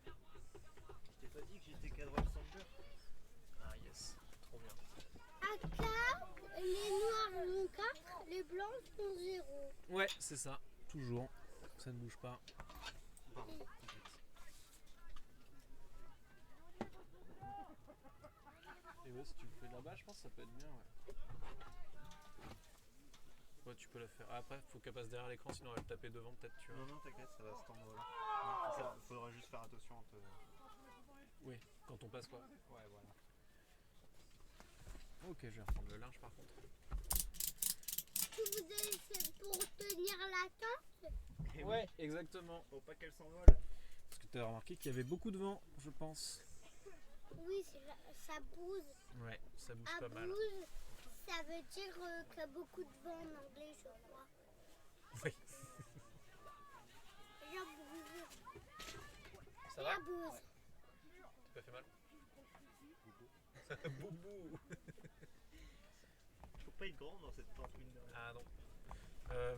Je t'ai pas dit que j'étais cadreur Sampler? Ah yes, trop bien. À 4, les noirs sont 4, les blancs sont 0. Ouais, c'est ça, toujours. Ça ne bouge pas. Et ouais, si tu le fais là-bas, je pense que ça peut être bien, ouais. Ouais, tu peux la faire. Ah, après, faut qu'elle passe derrière l'écran, sinon elle va le taper devant, peut-être, tu vois. Non, t'inquiète, ça va se tendre là. Ça, faudra juste faire attention entre. Oui, quand on passe quoi. Ouais, voilà. Ok, je vais reprendre le linge par contre. C'est pour tenir la tente? Et Ouais, exactement. Faut pas qu'elle s'envole. Parce que tu as remarqué qu'il y avait beaucoup de vent, je pense. Oui, ça bouge. Ouais, ça bouge À pas mal. bouge, ça veut dire qu'il y a beaucoup de vent en anglais, je crois. Oui. La bouge. Ça La va? bouge. T'as pas fait mal? Boubou. Faut pas être grand dans cette tente mine de rien. Ah non.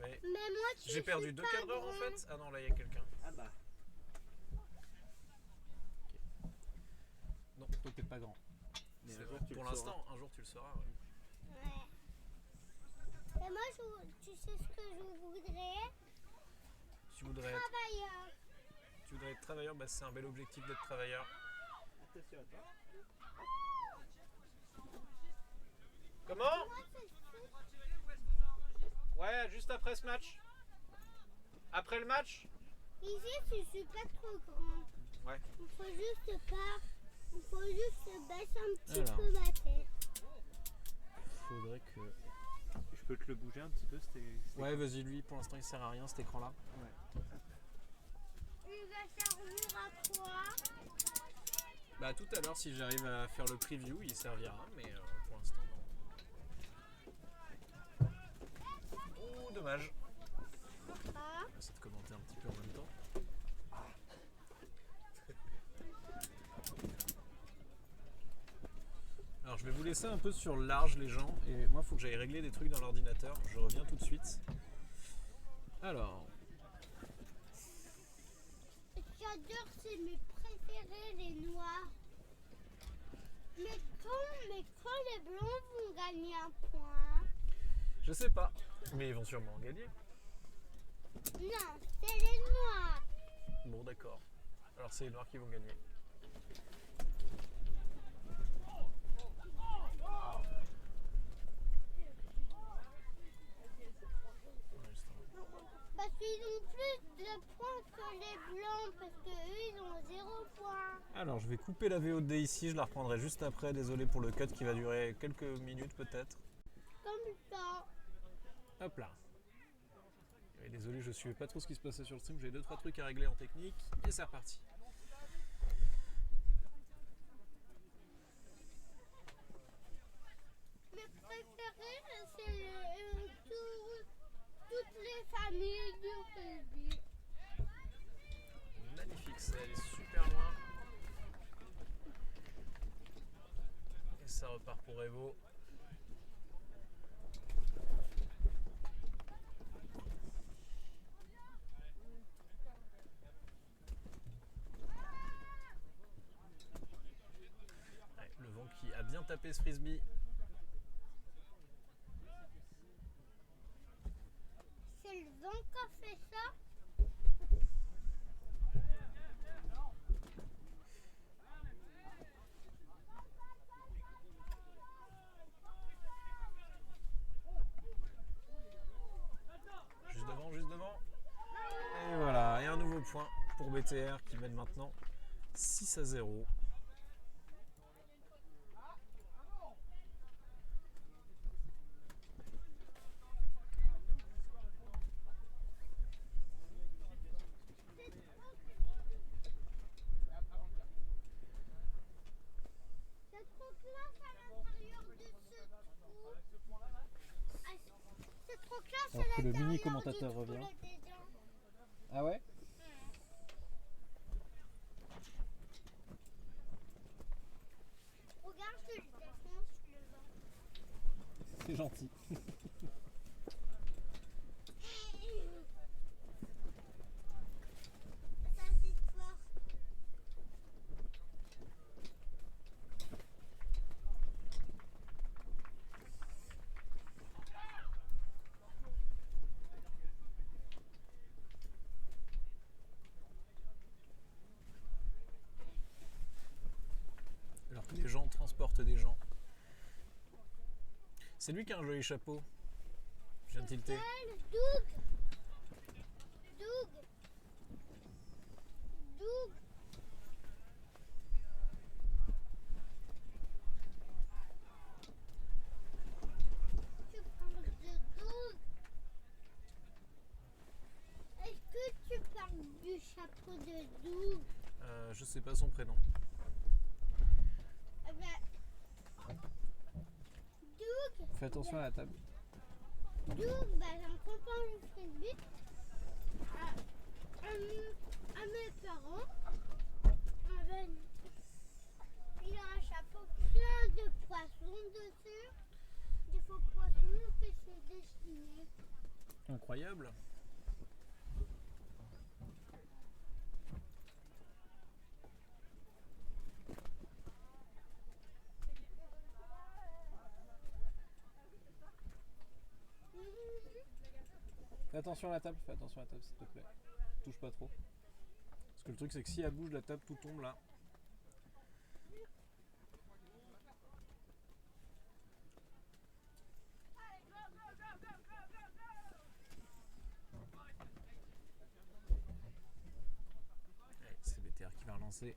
Mais Mais moi, tu j'ai perdu suis 2 pas cadreurs en grand. fait. Ah non, là il y a quelqu'un. Ah bah. Non, toi t'es pas grand. Mais C'est un jour, vrai. tu Pour le l'instant, un jour tu le sauras. Ouais. Ouais. Et moi, tu sais ce que je voudrais? Tu voudrais être Travailleur. travailleur, bah c'est un bel objectif d'être travailleur. Attention à toi. Comment? Moi, c'est ça. Ouais, juste après ce match. Après le match? Ici, je suis pas trop grand. Ouais. Il faut juste baisser un petit Alors. peu ma tête. Faudrait que. Je peux te le bouger un petit peu, c'était. Ouais, vas-y, lui pour l'instant il sert à rien cet écran là. Ouais. Il va servir à quoi? Bah tout à l'heure si j'arrive à faire le preview il servira, mais pour l'instant non. Oh dommage. Ah, On va essayer de commenter un petit peu en même temps. Alors je vais vous laisser un peu sur le large les gens, et moi il faut que j'aille régler des trucs dans l'ordinateur, je reviens tout de suite. Alors, j'adore, c'est mes préférés, les noirs. Mais quand les blancs vont gagner un point? je sais pas, mais ils vont sûrement en gagner. Non, c'est les noirs. Bon d'accord, alors c'est les noirs qui vont gagner. Parce qu'ils ont plus de points que les blancs, parce qu'eux, ils ont 0 points. Alors je vais couper la VOD ici, je la reprendrai juste après, désolé pour le cut qui va durer quelques minutes peut-être. Comme ça. Hop là. Il y avait Désolé, je suivais pas trop ce qui se passait sur le stream, j'ai 2-3 trucs à régler en technique, et c'est reparti. Mes préférés, c'est toutes les familles du rugby. Magnifique, ça allait super loin. Et ça repart pour Evo. Ouais, le vent qui a bien tapé ce frisbee. C'est le vent qui a fait ça. Juste devant, juste devant. Et voilà, et un nouveau point pour BTR qui mène maintenant 6-0. C'est trop classe à l'intérieur de ce trou. Ah, c'est trop classe à Alors que le l'intérieur mini-commentateur du trou, revient. là, dedans. Ah ouais? Regarde, je le défonce le vent. C'est gentil. Ça, c'est fort. Alors que les gens transportent des gens. C'est lui qui a un joli chapeau. Je viens de tilter. Doug. Doug. Doug. Tu parles de Doug. Est-ce que tu parles du chapeau de Doug? Je sais pas son prénom. Eh ben, Doug. Fais attention à la table. Doug, bah, j'ai un copain de frisbee à mes parents. Il a un chapeau plein de poissons dessus. Des faux poissons que c'est dessiné. Incroyable. Fais attention à la table, s'il te plaît. Touche pas trop. Parce que le truc c'est que si elle bouge la table tout tombe là. Allez, c'est BTR qui va relancer.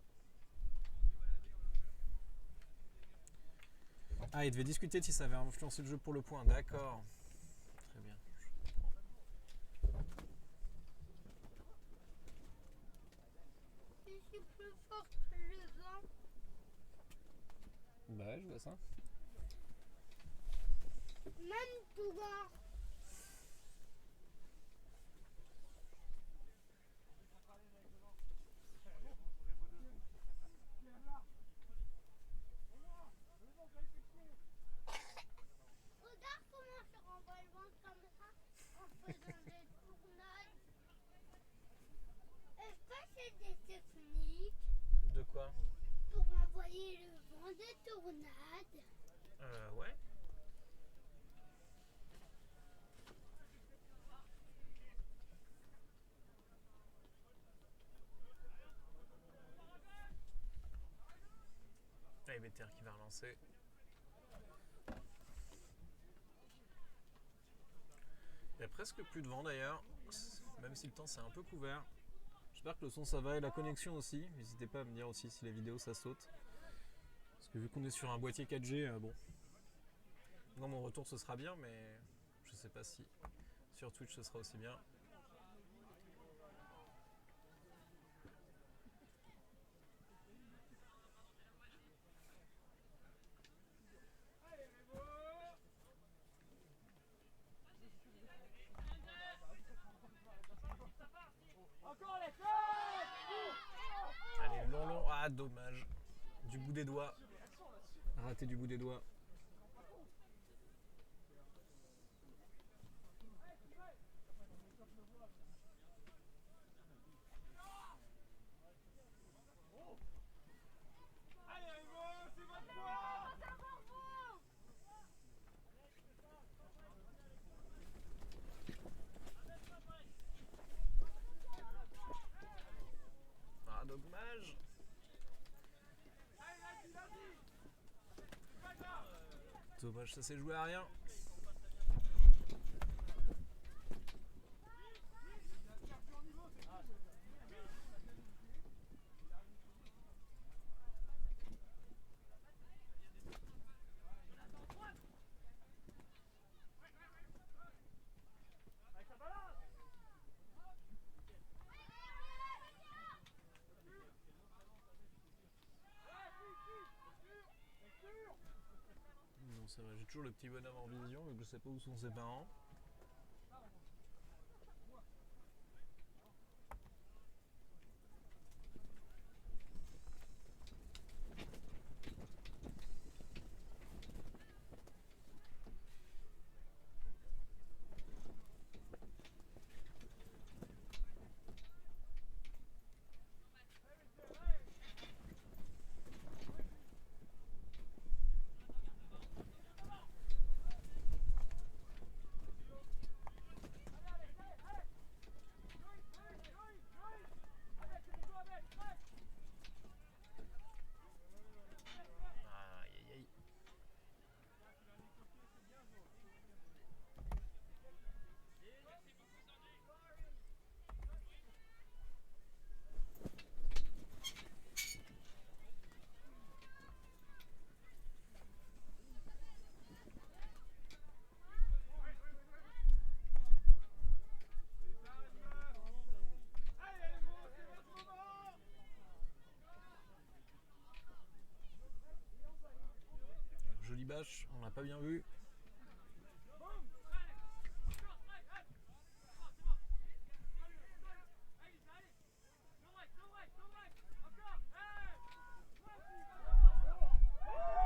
Ah, il devait discuter si ça avait influencé le jeu pour le point, d'accord. Très bien. Je suis plus forte que le vent. Bah ouais, je vois ça. Même toi. Regarde comment je renvoie le vent comme ça en faisant des tournades. Est-ce que c'est des techniques De quoi? pour envoyer le vent des tournades? Ouais. Allez, BTR qui va relancer. Il y a presque plus de vent d'ailleurs, même si le temps c'est un peu couvert. J'espère que le son ça va et la connexion aussi. N'hésitez pas à me dire aussi si les vidéos ça saute. Parce que vu qu'on est sur un boîtier 4G, bon. Non, mon retour ce sera bien, mais je sais pas si sur Twitch ce sera aussi bien. Ah, dommage. Du bout des doigts. Raté du bout des doigts. Ah, dommage. Dommage, ça s'est joué à rien. Non, c'est vrai, j'ai toujours le petit bonhomme en vision, mais je sais pas où sont ses parents. Aïe aïe aïe. Jolie bâche, on l'a pas bien vu.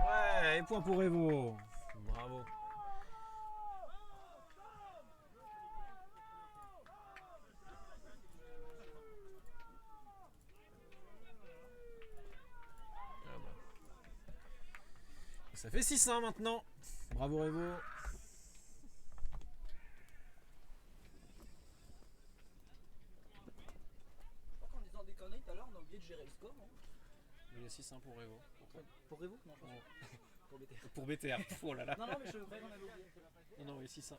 Ouais, et point pour Evo. Bravo. Ah bah. Ça fait 6-1 maintenant. Bravo Evo. Je crois qu'en disant des conneries tout à l'heure, on a oublié de gérer le score. Hein. Il y a 6-1 pour Evo. Pour Revo Non, je pense pas. Pour BTR. Pour BTR. Oh là là. Non, non, mais je croyais qu'on avait oublié. Non, non, oui, 6-1.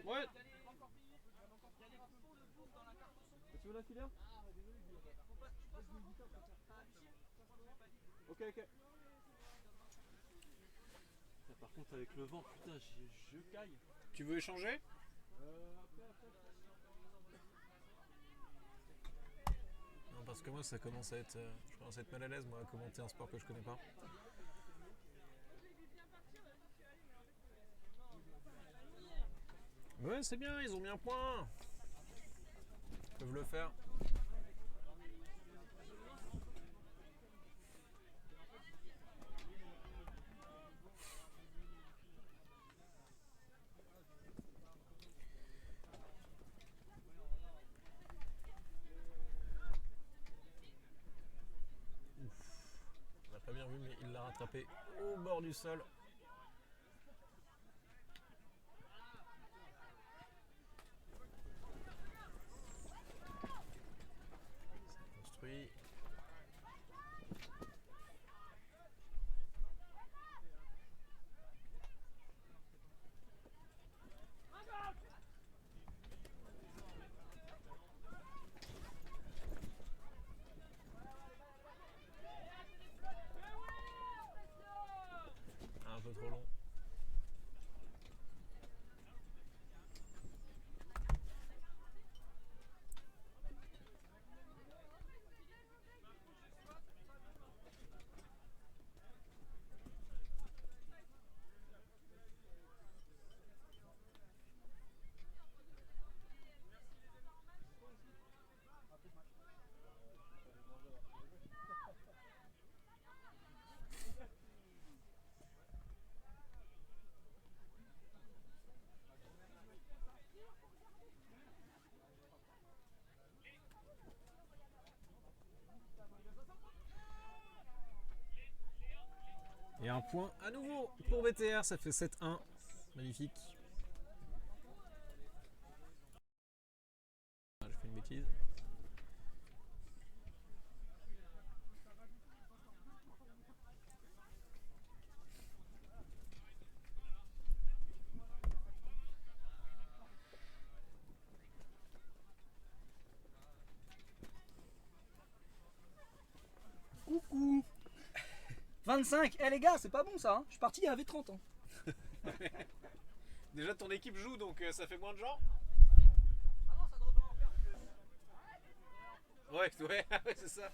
Ouais. Tu veux la filière? Ok, ok. Par contre, avec le vent, putain, je caille. Tu veux échanger? Non, parce que moi ça commence à être. Je commence à être mal à l'aise moi à commenter un sport que je connais pas. Ouais, c'est bien, ils ont mis un point. Ils peuvent le faire. On l'a pas bien vu, mais il l'a rattrapé au bord du sol. C'est construit. Un peu trop long. un point à nouveau pour BTR, ça fait 7-1. Magnifique. Ah, j'ai fait une bêtise. Coucou 25. Eh les gars, c'est pas bon ça, hein. Je suis parti, il y avait 30 ans. Déjà ton équipe joue donc ça fait moins de gens. Ah non, ça devrait en faire plus. Ouais, c'est ça.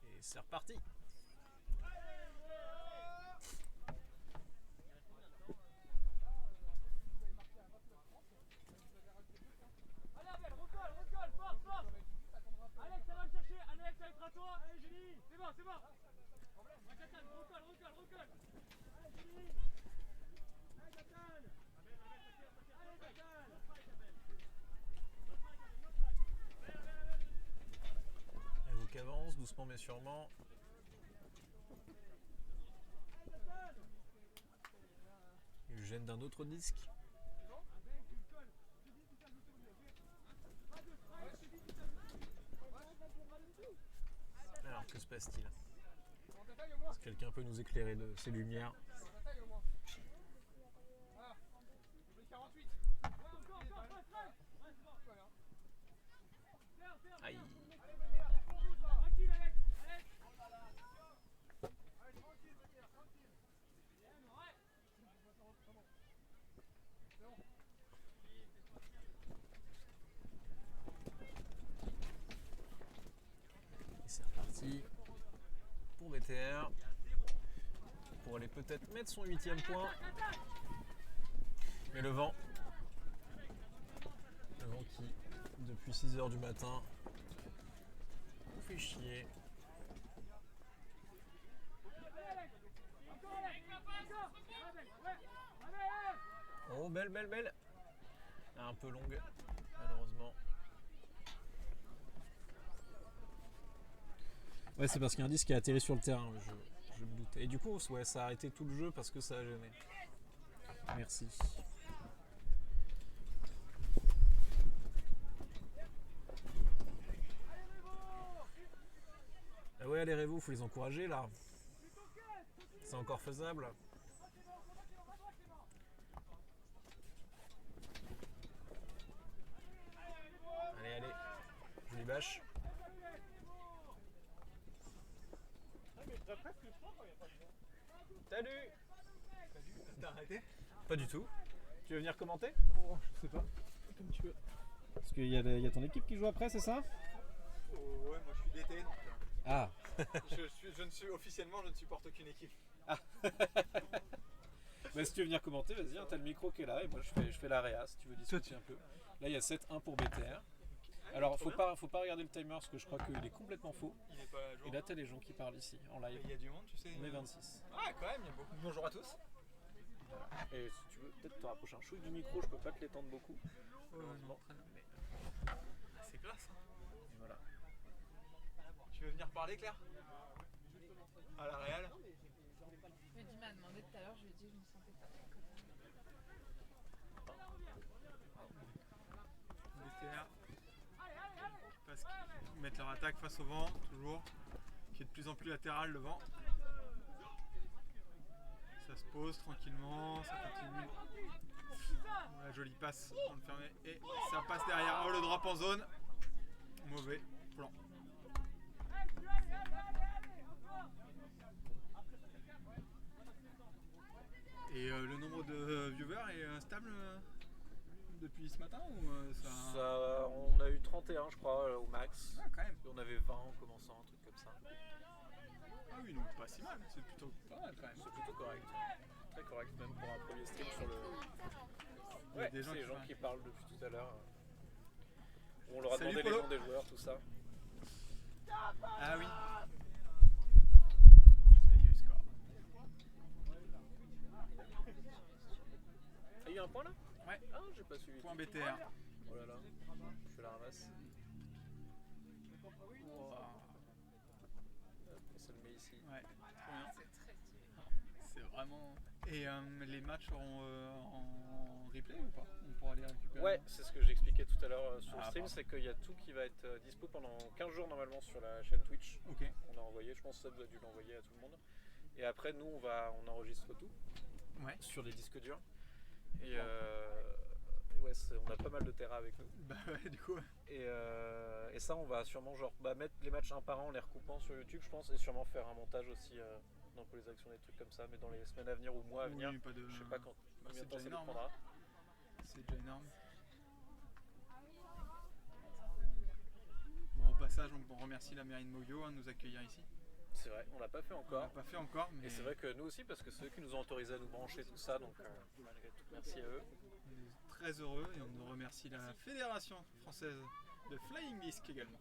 Et c'est reparti. Alex, ça va le chercher. Alex, ça va être à toi. Allez, Julie. C'est bon, c'est bon. Nathan, recolle. Allez, Julie. Allez, Nathan. Allez, Nathan. Evo qui avance doucement mais sûrement. Il gêne d'un autre disque. Alors que se passe-t-il? Est-ce que quelqu'un peut nous éclairer de ces lumières? Aïe. Tranquille, Alex. Et c'est reparti pour BTR. Pour aller peut-être mettre son 8e point. Mais le vent qui, depuis 6h du matin, nous fait chier. Oh, belle. Un peu longue, malheureusement. Ouais, c'est parce qu'il y a un disque qui a atterri sur le terrain, je me doutais. Et du coup, ouais, ça a arrêté tout le jeu parce que ça a gêné. Merci. Ah ouais, les Révo, faut les encourager là. C'est encore faisable. Allez, jolie bâche. Salut. T'as arrêté? Pas du tout. Tu veux venir commenter? Oh, je sais pas. Comme tu veux. Parce qu'il y a ton équipe qui joue après, c'est ça? Oh, ouais, moi je suis DT donc. Ah. Officiellement, je ne supporte aucune équipe. Bah, si tu veux venir commenter, vas-y, hein, t'as le micro qui est là et moi je fais la réa si tu veux discuter un peu. Là il y a 7-1 pour BTR. Alors faut pas regarder le timer parce que je crois qu'il est complètement faux. Il est pas à jour. Et là t'as les gens qui parlent ici en live. Il y a du monde, tu sais. On est 26. Ah, quand même, il y a beaucoup. Bonjour à tous. Et si tu veux peut-être te rapprocher un chouille du micro, je peux pas te l'étendre beaucoup. Heureusement. Mais C'est classe. voilà. Tu veux venir parler, Claire? À la Real? Mais tu m'as demandé tout à l'heure, je lui ai dit que je me sentais pas. BTR. Parce qu'ils mettent leur attaque face au vent, toujours. Qui est de plus en plus latéral, le vent. Ça se pose tranquillement, ça continue. La jolie passe, on le fermait. Et ça passe derrière. Oh, le drop en zone. Mauvais plan. viewer est stable depuis ce matin ou On a eu 31 je crois au max. Ah, quand même. Et on avait 20 en commençant, un truc comme ça. Ah oui, donc pas si mal, c'est plutôt pas mal quand même. C'est plutôt correct. Très correct même pour un premier stream sur le... Il y a Ouais, des c'est les gens font- qui parlent depuis tout à l'heure. On leur a Salut, demandé Polo. les noms des joueurs, tout ça. Ah oui. Ça y est, le score. Ah, il y a eu un point là? Ouais. Ah, j'ai pas suivi. Point BTR. Oh là là, je fais la ramasse. Wow. On se le met ici. Ouais, trop bien. C'est vraiment. Et les matchs seront en replay ou pas? On pourra les récupérer? Ouais, c'est ce que j'expliquais tout à l'heure sur le Ah, stream, pardon. c'est qu'il y a tout qui va être dispo pendant 15 jours normalement sur la chaîne Twitch. Ok. On a envoyé, je pense que ça vous a dû l'envoyer à tout le monde. Et après nous on enregistre tout Ouais. sur les disques durs. Et ouais, on a pas mal de terrain avec nous. Bah ouais, du coup. Et ça on va sûrement genre mettre les matchs un par un en les recoupant sur YouTube je pense, et sûrement faire un montage aussi dans les actions, des trucs comme ça, mais dans les semaines à venir ou mois à venir. Oui, pas de... Je sais pas combien c'est de temps déjà ça nous énorme. prendra. C'est déjà énorme. Bon, au passage, on remercie la mairie de Moyo de nous accueillir ici. C'est vrai, on l'a pas fait On encore. l'a pas fait encore, mais Et c'est vrai que nous aussi, parce que c'est eux qui nous ont autorisé à nous brancher tout ça, donc malgré tout, merci à eux. on est très heureux et on nous remercie la Fédération française de Flying Disc également.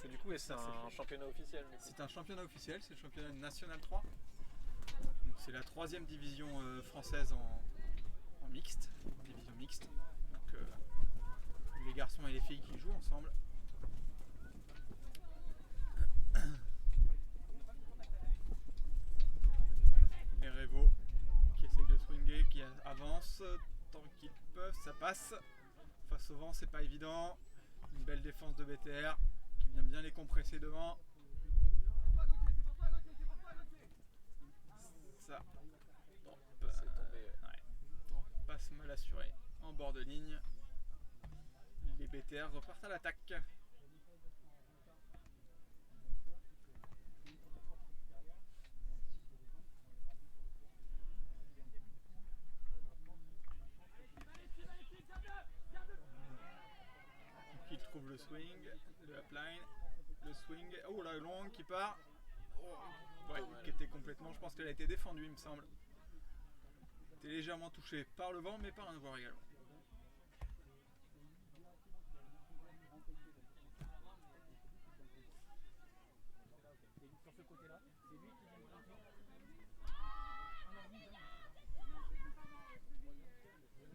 Et du coup, c'est un championnat officiel. Du coup. C'est un championnat officiel, c'est le championnat national 3. Donc c'est la 3e division française en mixte, division mixte. Donc les garçons et les filles qui jouent ensemble. Les Revo qui essayent de swinger, qui avancent tant qu'ils peuvent, ça passe. Face au vent, c'est pas évident. Une belle défense de BTR qui vient bien les compresser devant. Ça, drop, C'est tombé. ouais, drop passe mal assuré en bord de ligne. Les BTR repartent à l'attaque. Il trouve le swing, le upline, le swing. Oh la longue qui part. Oh, ouais, qui était complètement. Je pense qu'elle a été défendue, il me semble. Était légèrement touchée par le vent, mais par un joueur également.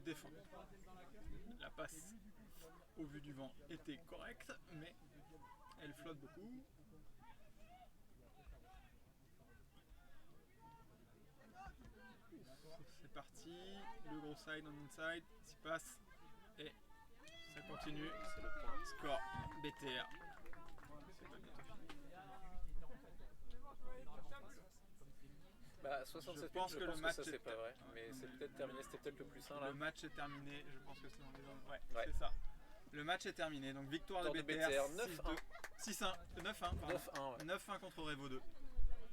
Défendu. La passe au vu du vent était correcte, mais elle flotte beaucoup. C'est parti, le gros side on inside, s'y passe et ça continue. C'est le point. Score BTR. C'est pas bientôt fini. Bah 67 Je pense que le match ça c'est est- pas vrai, mais c'est peut-être terminé, c'était peut-être le plus sain là. Le match est terminé, je pense que c'est dans les zones. Ouais, Ouais. c'est ça. Le match est terminé, donc victoire de Victoire de BTR, BTR, 6-2. 6-1, 9-1, pardon. 9-1 ouais. 9-1 contre Revo 2.